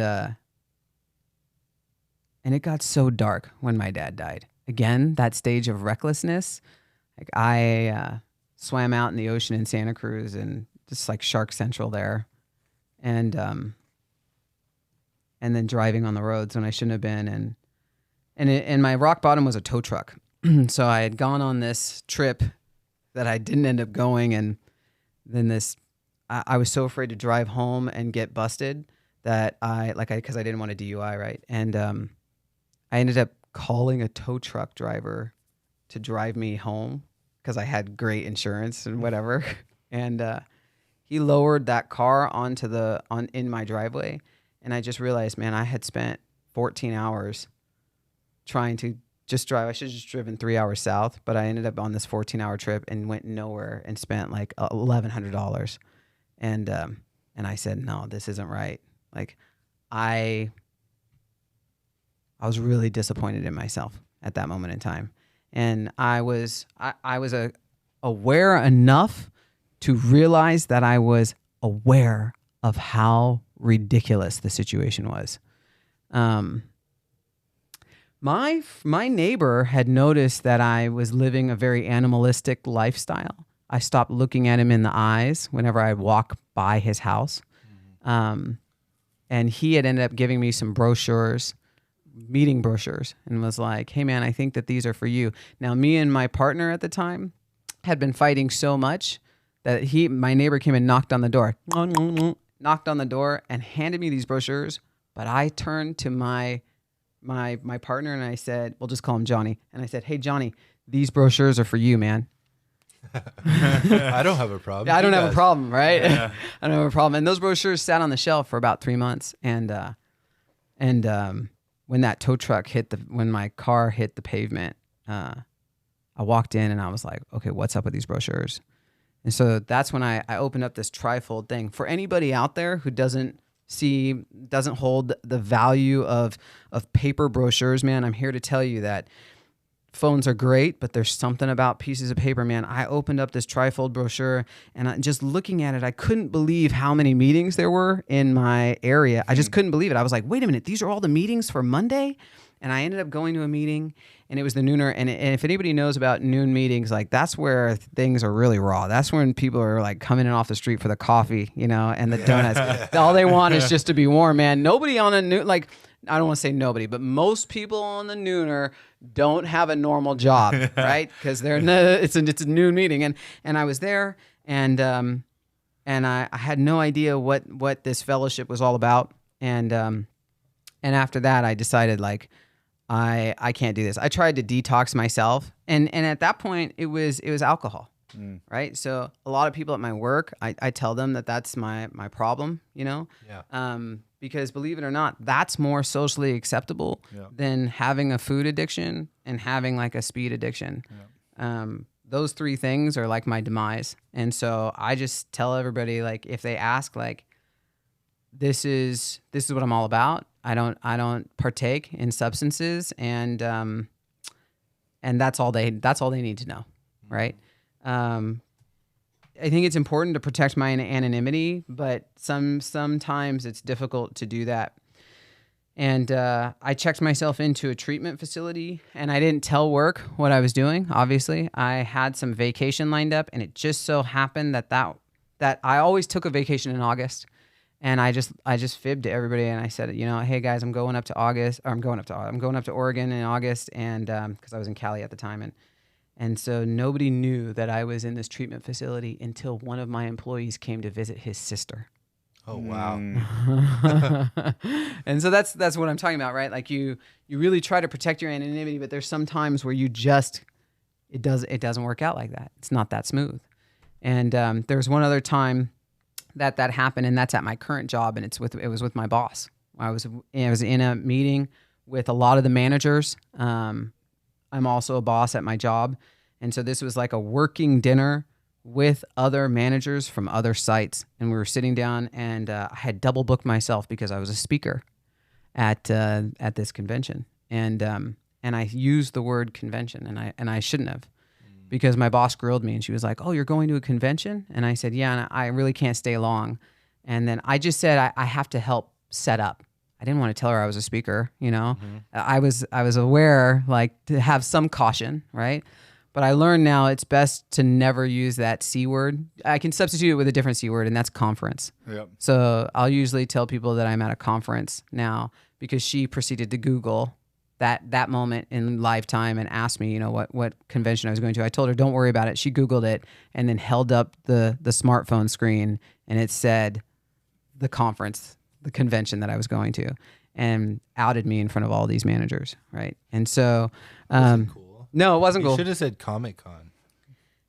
it got so dark when my dad died. Again, that stage of recklessness. Like, I swam out in the ocean in Santa Cruz, and just like Shark Central there, and then driving on the roads when I shouldn't have been, and my rock bottom was a tow truck. So I had gone on this trip that I didn't end up going, and then I was so afraid to drive home and get busted that because I didn't want a DUI, right? And I ended up calling a tow truck driver to drive me home because I had great insurance and whatever. And he lowered that car in my driveway, and I just realized, man, I had spent 14 hours trying to just drive. I should have just driven 3 hours south, but I ended up on this 14-hour trip and went nowhere and spent like $1,100. And I said, no, this isn't right. Like, I was really disappointed in myself at that moment in time. And I was aware enough to realize that I was aware of how ridiculous the situation was. My neighbor had noticed that I was living a very animalistic lifestyle. I stopped looking at him in the eyes whenever I walk by his house. And he had ended up giving me some meeting brochures, and was like, hey man, I think that these are for you. Now, me and my partner at the time had been fighting so much that my neighbor came and knocked on the door, and handed me these brochures. But I turned to my partner and I said, we'll just call him Johnny. And I said, hey Johnny, these brochures are for you, man. I don't have a problem. Yeah, I don't have a problem, right? Yeah. I don't have a problem. And those brochures sat on the shelf for about 3 months. And when that tow truck when my car hit the pavement, I walked in and I was like, okay, what's up with these brochures? And so that's when I opened up this trifold thing. For anybody out there who doesn't hold the value of paper brochures, man, I'm here to tell you that phones are great, but there's something about pieces of paper, man. I opened up this trifold brochure, and just looking at it, I couldn't believe how many meetings there were in my area. I just couldn't believe it. I was like, wait a minute, these are all the meetings for Monday? And I ended up going to a meeting, and it was the nooner. And if anybody knows about noon meetings, like that's where things are really raw. That's when people are like coming in off the street for the coffee, and the donuts. All they want is just to be warm, man. Nobody on a noon, like, I don't want to say nobody, but most people on the nooner don't have a normal job, right? Because it's a noon meeting, and I was there, and I had no idea what this fellowship was all about, and after that, I decided like I can't do this. I tried to detox myself, and at that point, it was alcohol, right? So a lot of people at my work, I tell them that's my problem, Yeah. Because believe it or not, that's more socially acceptable than having a food addiction and having like a speed addiction. Yeah. Those three things are like my demise. And so I just tell everybody, like, if they ask, like, this is what I'm all about. I don't partake in substances, and that's all they need to know, right? I think it's important to protect my anonymity, but sometimes it's difficult to do that. And I checked myself into a treatment facility, and I didn't tell work what I was doing. Obviously, I had some vacation lined up, and it just so happened that I always took a vacation in August, and I just fibbed to everybody, and I said, hey guys, I'm going up to Oregon in August, and because I was in Cali at the time, and so nobody knew that I was in this treatment facility until one of my employees came to visit his sister. Oh, wow. And so that's what I'm talking about, right? Like you really try to protect your anonymity, but there's some times where it doesn't work out like that. It's not that smooth. And there's one other time that happened, and that's at my current job, and it was with my boss. I was in a meeting with a lot of the managers. I'm also a boss at my job. And so this was like a working dinner with other managers from other sites. And we were sitting down, and I had double booked myself because I was a speaker at this convention. And I used the word convention, and I shouldn't have, because my boss grilled me, and she was like, "Oh, you're going to a convention?" And I said, "Yeah, and I really can't stay long." And then I just said, I have to help set up. I didn't want to tell her I was a speaker, I was aware, like, to have some caution, right? But I learned now it's best to never use that C word. I can substitute it with a different C word, and that's conference. Yep. So I'll usually tell people that I'm at a conference now, because she proceeded to Google that moment in live time and asked me, what convention I was going to. I told her, don't worry about it. She Googled it and then held up the smartphone screen, and it said the conference, the convention that I was going to, and outed me in front of all these managers, right? And so, Cool. No, it wasn't You cool. should have said Comic-Con.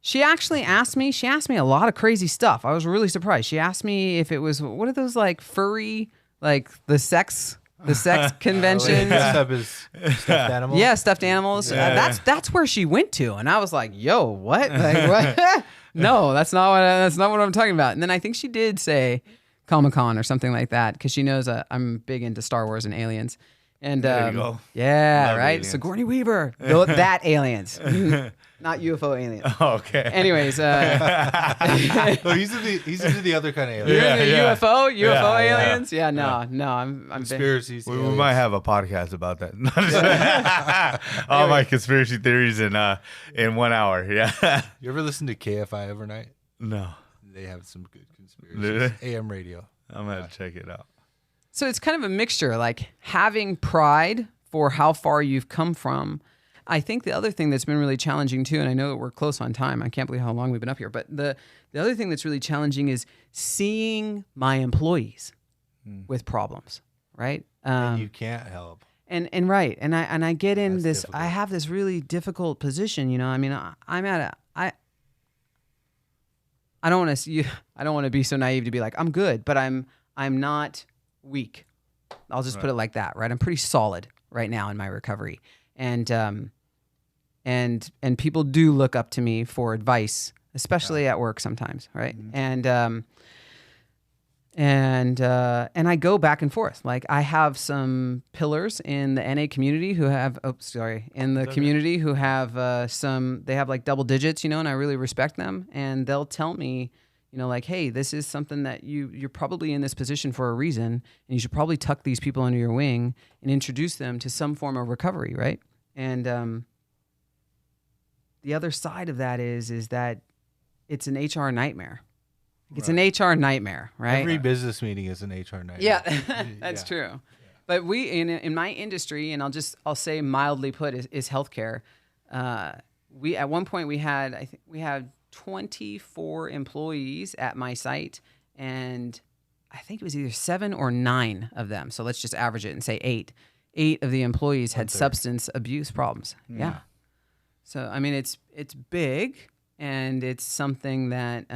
She actually asked me a lot of crazy stuff. I was really surprised. She asked me if it was, what are those, like, furry, like the sex convention? Dressed up as stuffed animals? Yeah, stuffed animals. That's where she went to, and I was like, "Yo, what? Like, what? No, that's not what I'm talking about." And then I think she did say Comic-Con or something like that, because she knows I'm big into Star Wars and aliens. And There you go. yeah, Love right. aliens. Sigourney Weaver, that aliens, not UFO aliens. Okay. Anyways, Oh, he's into the other kind of alien. you're into Yeah. UFO Yeah. aliens? Yeah, no, I'm Conspiracies. We might have a podcast about that. All my conspiracy theories in 1 hour. Yeah. You ever listen to KFI overnight? No. They have some good Do conspiracies. they? AM radio. I'm going to check it out. So it's kind of a mixture, like having pride for how far you've come from. I think the other thing that's been really challenging too, and I know that we're close on time. I can't believe how long we've been up here. But the other thing that's really challenging is seeing my employees with problems, right? And you can't help. And right, and I get in That's this. difficult. I have this really difficult position. I mean, I'm at a. I don't want to be so naive to be like I'm good, but I'm not weak. I'll just put it like that, right? I'm pretty solid right now in my recovery, and people do look up to me for advice, especially at work sometimes, right? And I go back and forth. Like I have some pillars in the NA community who have, in the community who have they have like double digits, you know, and I really respect them. And they'll tell me, you know, like, hey, this is something that you're probably in this position for a reason, and you should probably tuck these people under your wing and introduce them to some form of recovery, right? And the other side of that is that it's an HR nightmare. It's an HR nightmare, right? Every business meeting is an HR nightmare. Yeah, that's true. Yeah. But we in my industry, and I'll say mildly put, is healthcare. We at one point we had 24 employees at my site, and I think it was either 7 or 9 of them. So let's just average it and say 8. 8 of the employees had substance abuse problems. Yeah. So I mean, it's big, and it's something that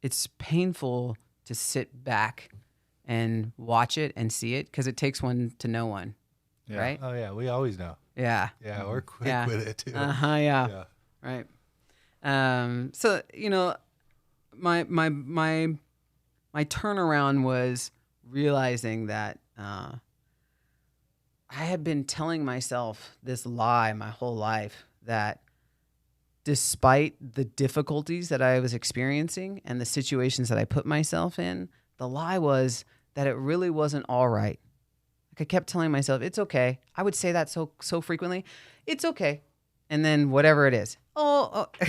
it's painful to sit back and watch it and see it, because it takes one to know one, right? Oh yeah, we always know. Yeah. Yeah, we're quick with it too. Yeah. Right. So you know, my turnaround was realizing that I had been telling myself this lie my whole life, that despite the difficulties that I was experiencing and the situations that I put myself in, the lie was that it really wasn't all right. Like I kept telling myself, it's okay. I would say that so frequently. It's okay. And then whatever it is. Like,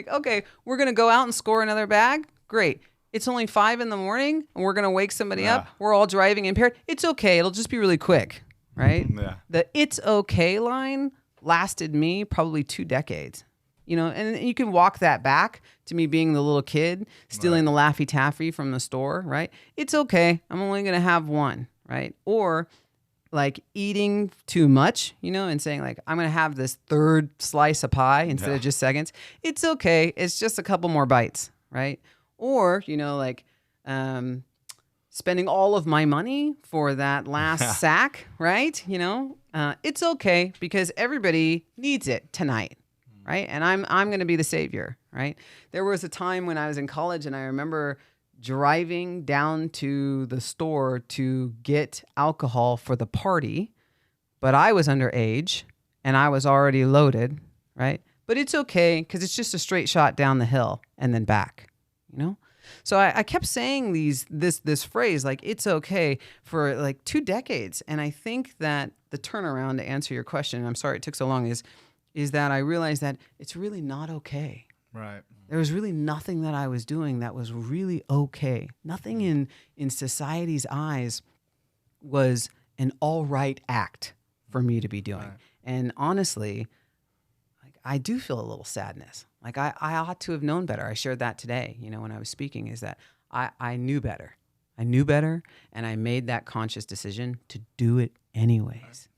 okay, we're going to go out and score another bag. Great. It's only 5 a.m. and we're going to wake somebody up. We're all driving impaired. It's okay. It'll just be really quick. Right? Yeah. The it's okay line lasted me probably 2 decades, you know, and you can walk that back to me being the little kid stealing the Laffy Taffy from the store, right? It's okay. I'm only going to have one, right? Or like eating too much, you know, and saying like, I'm going to have this 3rd slice of pie instead of just seconds. It's okay. It's just a couple more bites, right? Or, you know, like, spending all of my money for that last sack, right? You know, it's okay because everybody needs it tonight, right? And I'm going to be the savior, right? There was a time when I was in college, and I remember driving down to the store to get alcohol for the party, but I was underage and I was already loaded, right? But it's okay because it's just a straight shot down the hill and then back, you know? So I kept saying this phrase, like, it's okay, for like 2 decades. And I think that the turnaround, to answer your question, and I'm sorry it took so long, is that I realized that it's really not okay. Right. There was really nothing that I was doing that was really okay. Nothing in society's eyes was an all right act for me to be doing. Right. And honestly, like, I do feel a little sadness. Like I ought to have known better. I shared that today, you know, when I was speaking, is that I knew better. I knew better, and I made that conscious decision to do it anyways.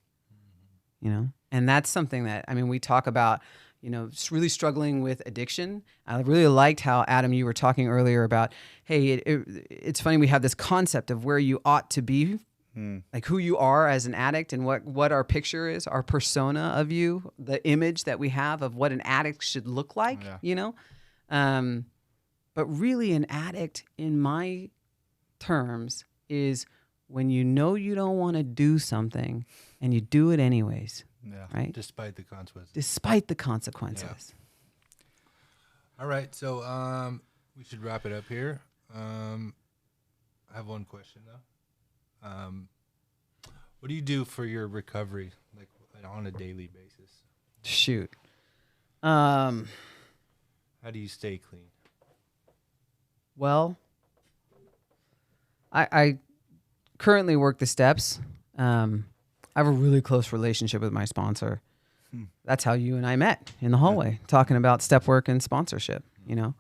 You know? And that's something that, I mean, we talk about, you know, really struggling with addiction. I really liked how, Adam, you were talking earlier about, hey, it's funny, we have this concept of where you ought to be, like who you are as an addict, and what our picture is, our persona of you, the image that we have of what an addict should look like, you know? But really an addict, in my terms, is when you know you don't want to do something and you do it anyways. Yeah. Right? Despite the consequences. Despite the consequences. Yeah. All right. So we should wrap it up here. I have one question, though. What do you do for your recovery, like on a daily basis? Shoot. How do you stay clean? Well, I currently work the steps. I have a really close relationship with my sponsor. That's how you and I met in the hallway, talking about step work and sponsorship, you know?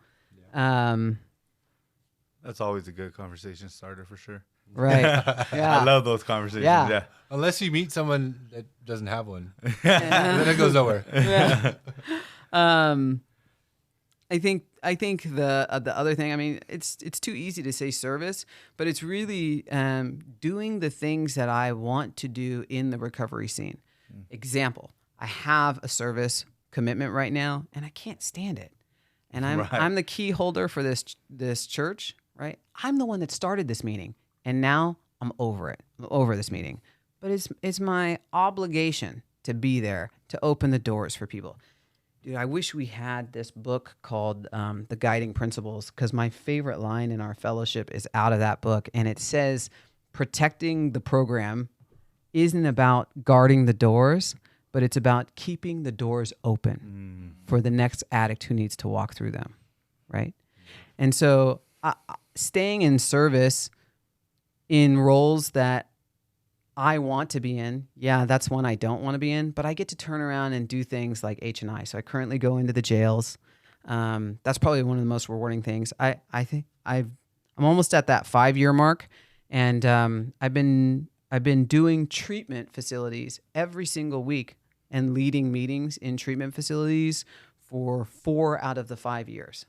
Yeah. That's always a good conversation starter for sure. Right. Yeah. I love those conversations. Yeah. Yeah. Unless you meet someone that doesn't have one. Then it goes nowhere. Yeah. I think the other thing, I mean, it's too easy to say service, but it's really doing the things that I want to do in the recovery scene. Example, I have a service commitment right now, and I can't stand it. And Right. I'm the key holder for this church, right? I'm the one that started this meeting, and now I'm over it. I'm over this meeting. But it's my obligation to be there to open the doors for people. Dude, I wish we had this book called The Guiding Principles, because my favorite line in our fellowship is out of that book, and it says, protecting the program isn't about guarding the doors, but it's about keeping the doors open for the next addict who needs to walk through them, right? And so staying in service in roles that I want to be in, yeah, that's one I don't want to be in, but I get to turn around and do things like H&I. So I currently go into the jails. That's probably one of the most rewarding things. I think I'm almost at that 5-year mark, and I've been doing treatment facilities every single week and leading meetings in treatment facilities for 4 out of the 5 years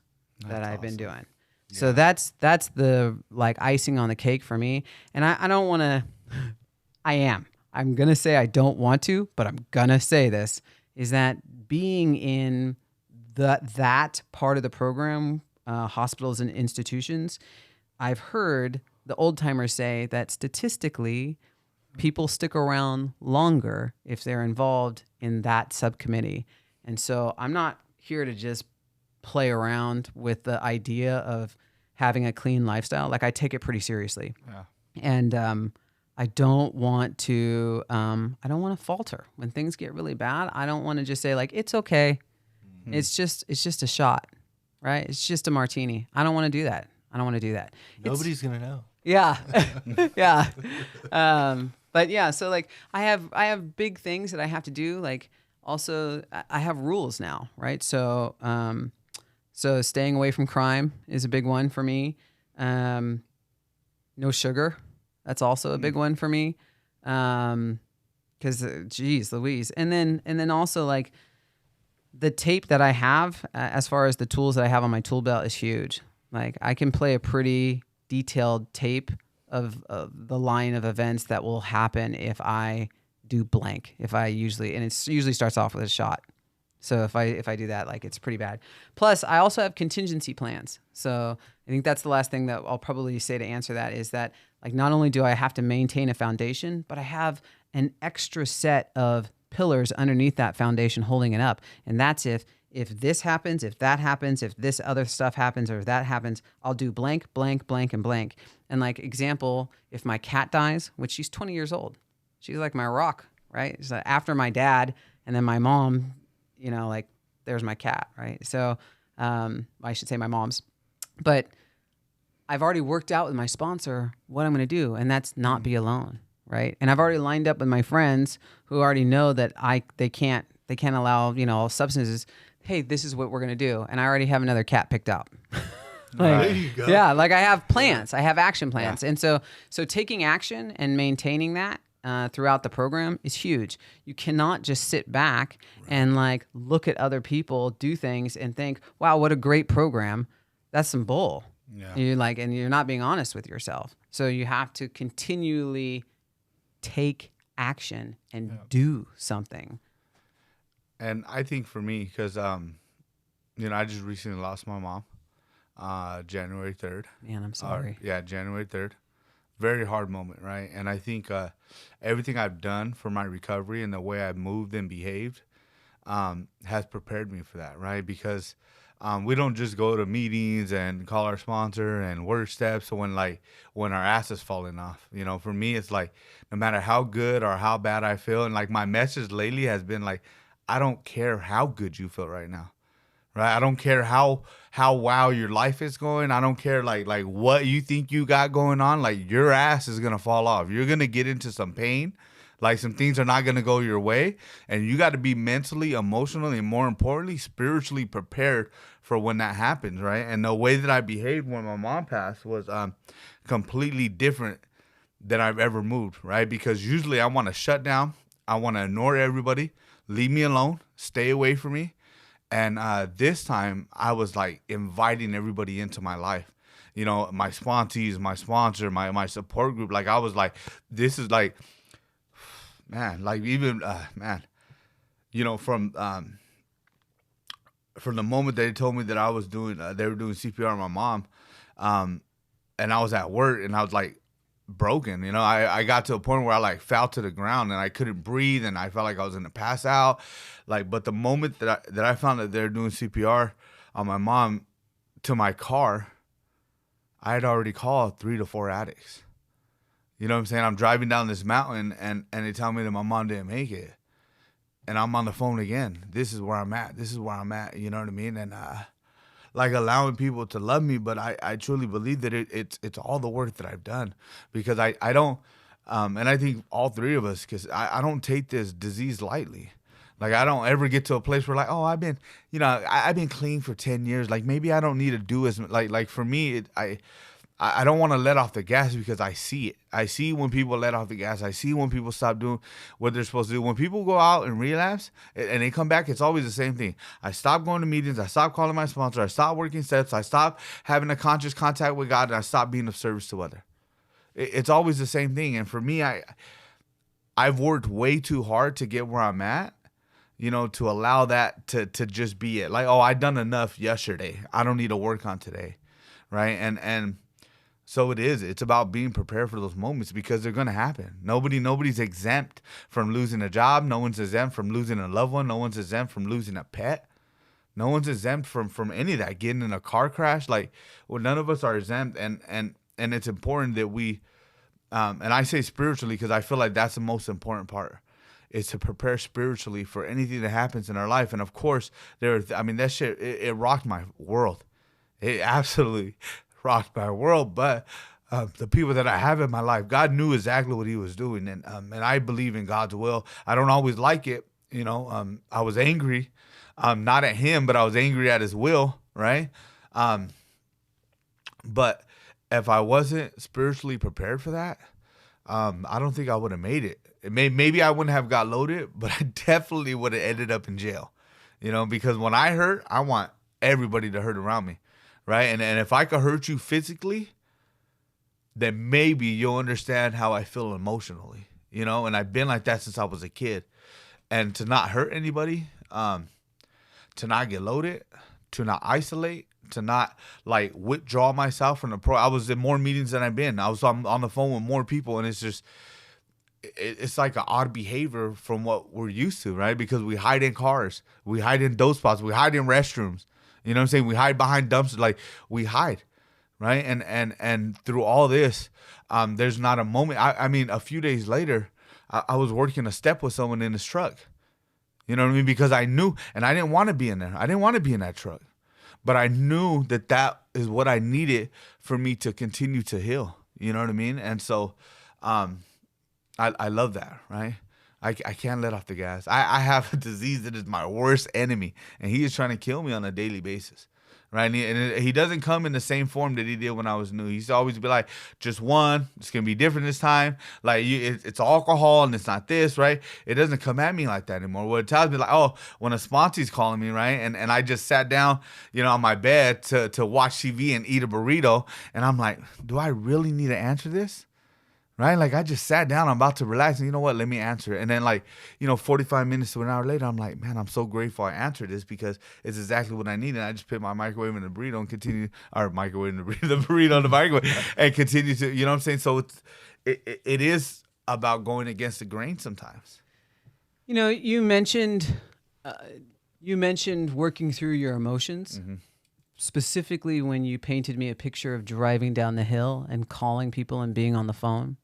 that I've been doing. Yeah. So that's the like icing on the cake for me. And I don't want to. I'm going to say I don't want to, but I'm going to say this, is that being in that part of the program, hospitals and institutions, I've heard the old timers say that statistically, people stick around longer if they're involved in that subcommittee. And so I'm not here to just play around with the idea of having a clean lifestyle. Like, I take it pretty seriously. Yeah. And I don't want to falter when things get really bad. I don't want to just say like, it's okay. Mm-hmm. It's just a shot, right? It's just a martini. I don't want to do that. Nobody's going to know. Yeah. Yeah. But yeah, so like I have big things that I have to do. Like, also I have rules now, right? So, so staying away from crime is a big one for me. No sugar. That's also a big one for me. 'Cause geez Louise. And then also like the tape that I have, as far as the tools that I have on my tool belt, is huge. Like, I can play a pretty detailed tape of the line of events that will happen if I do blank. And it usually starts off with a shot. So if I do that, like, it's pretty bad. Plus, I also have contingency plans. So I think that's the last thing that I'll probably say to answer that, is that, like, not only do I have to maintain a foundation, but I have an extra set of pillars underneath that foundation holding it up. And that's if this happens, if that happens, if this other stuff happens, or if that happens, I'll do blank, blank, blank, and blank. And like, example, if my cat dies, which she's 20 years old, she's like my rock, right? So after my dad and then my mom, you know, like, there's my cat, right? So I should say my mom's. But I've already worked out with my sponsor what I'm going to do, and that's not be alone, right? And I've already lined up with my friends who already know that they can't allow, you know, substances. Hey, this is what we're going to do. And I already have another cat picked out. Like, there you go. Yeah, like, I have plans. I have action plans. Yeah. And so taking action and maintaining that throughout the program is huge. You cannot just sit back and like look at other people do things and think, wow, what a great program. That's some bull. Yeah. And you're not being honest with yourself. So you have to continually take action and do something. And I think for me, because you know, I just recently lost my mom, January 3rd. Man, I'm sorry. January 3rd. Very hard moment, right? And I think everything I've done for my recovery and the way I've moved and behaved has prepared me for that, right? Because we don't just go to meetings and call our sponsor and work steps when our ass is falling off. You know, for me, it's like, no matter how good or how bad I feel, and like, my message lately has been like, I don't care how good you feel right now, right? I don't care how wow your life is going. I don't care like what you think you got going on. Like, your ass is gonna fall off. You're gonna get into some pain. Like, some things are not going to go your way, and you got to be mentally, emotionally, and more importantly, spiritually prepared for when that happens, right? And the way that I behaved when my mom passed was completely different than I've ever moved, right? Because usually I want to shut down. I want to ignore everybody, leave me alone, stay away from me. And this time I was like inviting everybody into my life. You know, my sponsees, my sponsor, my support group. Like, I was like, this is like, man, like, even, man, you know, from from the moment they told me that I was doing, they were doing CPR on my mom, and I was at work and I was like broken. You know, I got to a point where I like fell to the ground and I couldn't breathe and I felt like I was gonna pass out. Like, but the moment that I found that they're doing CPR on my mom to my car, I had already called 3 to 4 addicts. You know what I'm saying? I'm driving down this mountain and they tell me that my mom didn't make it. And I'm on the phone again. This is where I'm at. This is where I'm at. You know what I mean? And like allowing people to love me, but I truly believe that it's all the work that I've done, because I don't, and I think all three of us, because I don't take this disease lightly. Like, I don't ever get to a place where like, oh, I've been, I've been clean for 10 years. Like, maybe I don't need to do as like for me, I don't want to let off the gas, because I see it. I see when people let off the gas. I see when people stop doing what they're supposed to do. When people go out and relapse and they come back, it's always the same thing. I stop going to meetings. I stop calling my sponsor. I stop working steps. I stop having a conscious contact with God, and I stop being of service to others. It's always the same thing. And for me, I've worked way too hard to get where I'm at, to allow that to just be it. Like, oh, I done enough yesterday. I don't need to work on today, right? And so it's about being prepared for those moments, because they're going to happen. Nobody's exempt from losing a job. No one's exempt from losing a loved one. No one's exempt from losing a pet. No one's exempt from any of that, getting in a car crash. Like, well, none of us are exempt. And it's important that we, and I say spiritually, because I feel like that's the most important part, is to prepare spiritually for anything that happens in our life. And of course, that shit, it rocked my world. It absolutely rocked my world. But the people that I have in my life, God knew exactly what he was doing. And I believe in God's will. I don't always like it. I was angry, not at him, but I was angry at his will. Right. But if I wasn't spiritually prepared for that, I don't think I would have made it. Maybe I wouldn't have got loaded, but I definitely would have ended up in jail. Because when I hurt, I want everybody to hurt around me, right? And if I could hurt you physically, then maybe you'll understand how I feel emotionally, And I've been like that since I was a kid. And to not hurt anybody, to not get loaded, to not isolate, to not like withdraw myself from the pro. I was in more meetings than I've been. I was on the phone with more people, and it's like an odd behavior from what we're used to, right? Because we hide in cars, we hide in dope spots, we hide in restrooms. You know what I'm saying? We hide behind dumpsters, like we hide, right? And through all this, there's not a moment. I mean, a few days later, I was working a step with someone in his truck. You know what I mean? Because I knew, and I didn't want to be in there. I didn't want to be in that truck. But I knew that is what I needed for me to continue to heal. You know what I mean? And so I love that, right? I can't let off the gas. I have a disease that is my worst enemy, and he is trying to kill me on a daily basis, right? And he doesn't come in the same form that he did when I was new. He used to always be like, just one, it's going to be different this time. Like, it's alcohol and it's not this, right? It doesn't come at me like that anymore. What it tells me, like, oh, when a sponsor's calling me, right? And I just sat down, on my bed to watch TV and eat a burrito. And I'm like, do I really need to answer this? Right? Like, I just sat down, I'm about to relax, and you know what? Let me answer it. And then 45 minutes to an hour later, I'm like, man, I'm so grateful I answered this, because it's exactly what I need. And I just put my microwave in the burrito and continue, or microwave in the burrito in the microwave, and continue to, you know what I'm saying? So it is about going against the grain sometimes. You mentioned working through your emotions. Mm-hmm. Specifically when you painted me a picture of driving down the hill and calling people and being on the phone.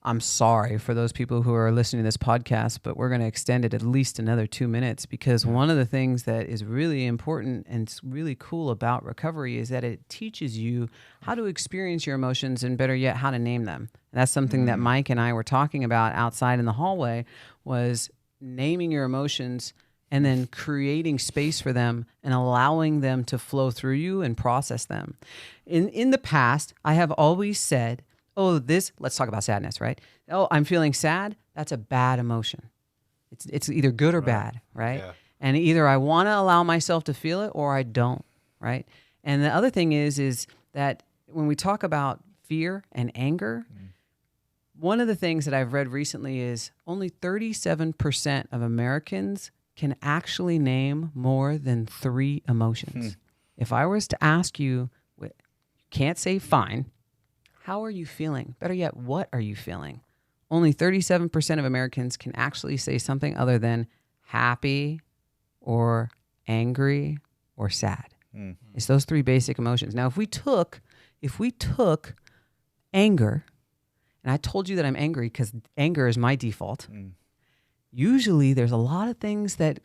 I'm sorry for those people who are listening to this podcast, but we're going to extend it at least another 2 minutes, because one of the things that is really important and it's really cool about recovery is that it teaches you how to experience your emotions, and better yet, how to name them. And that's something that Mike and I were talking about outside in the hallway, was naming your emotions and then creating space for them and allowing them to flow through you and process them. In the past, I have always said, let's talk about sadness, right? Oh, I'm feeling sad. That's a bad emotion. It's either good or bad, right? Yeah. And either I want to allow myself to feel it or I don't, right? And the other thing is that when we talk about fear and anger, one of the things that I've read recently is only 37% of Americans can actually name more than 3 emotions. If I was to ask you, you can't say fine, how are you feeling? Better yet, what are you feeling? Only 37% of Americans can actually say something other than happy or angry or sad. It's those 3 basic emotions. Now, if we took anger, and I told you that I'm angry because anger is my default, usually there's a lot of things that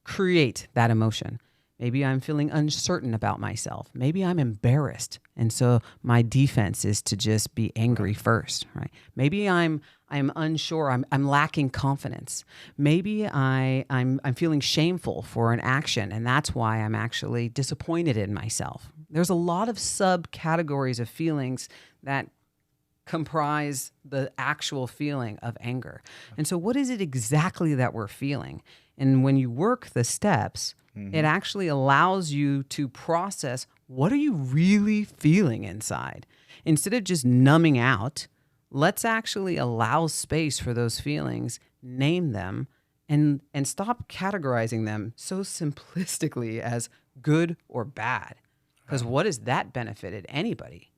create that emotion. Maybe I'm feeling uncertain about myself. Maybe I'm embarrassed. And so my defense is to just be angry first, right? Maybe I'm unsure. I'm lacking confidence. Maybe I'm feeling shameful for an action, and that's why I'm actually disappointed in myself. There's a lot of subcategories of feelings that comprise the actual feeling of anger. And so what is it exactly that we're feeling? And when you work the steps, it actually allows you to process, what are you really feeling inside? Instead of just numbing out, let's actually allow space for those feelings, name them, and stop categorizing them so simplistically as good or bad. Because what has that benefited anybody?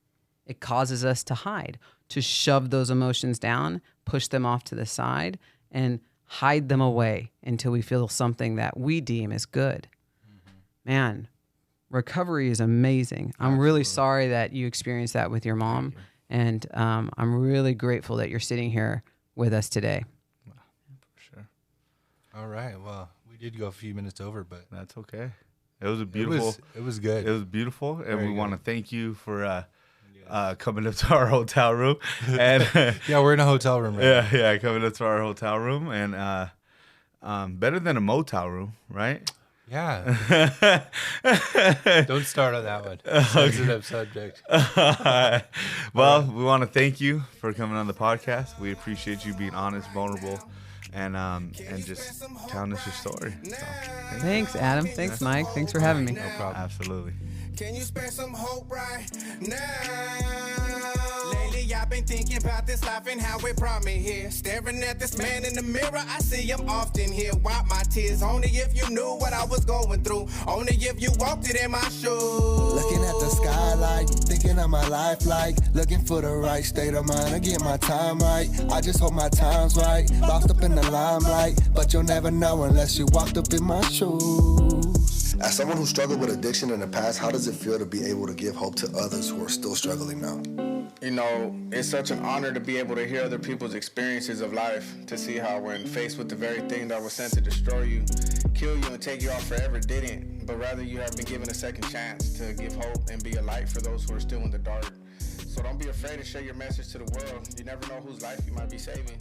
It causes us to hide, to shove those emotions down, push them off to the side, and hide them away until we feel something that we deem as good. Man, recovery is amazing. I'm really sorry that you experienced that with your mom. And I'm really grateful that you're sitting here with us today. For sure. All right. Well, we did go a few minutes over, but That's okay. It was a beautiful. It was good. It was beautiful, and Very we want to good. thank you for coming up to our hotel room. And Yeah, we're in a hotel room right yeah, coming up to our hotel room, and better than a motel room, right? now. Yeah. Don't start on that one. Sensitive subject. Well, we want to thank you for coming on the podcast. We appreciate you being honest, vulnerable, and just telling us your story. So, Thanks, Adam. Thanks, Mike. Thanks for having me. No problem. absolutely. Can you spare some hope right now? Lately I've been thinking about this life and how it brought me here. Staring at this man in the mirror, I see him often here. Wipe my tears, only if you knew what I was going through. Only if you walked it in my shoes. Looking at the skylight, thinking of my life like looking for the right state of mind to get my time right. I just hope my time's right, lost up in the limelight, but you'll never know unless you walked up in my shoes. As someone who struggled with addiction in the past, how does it feel to be able to give hope to others who are still struggling now? You know, it's such an honor to be able to hear other people's experiences of life, to see how when faced with the very thing that was sent to destroy you, kill you and take you out forever didn't, but rather you have been given a second chance to give hope and be a light for those who are still in the dark. So don't be afraid to share your message to the world. You never know whose life you might be saving.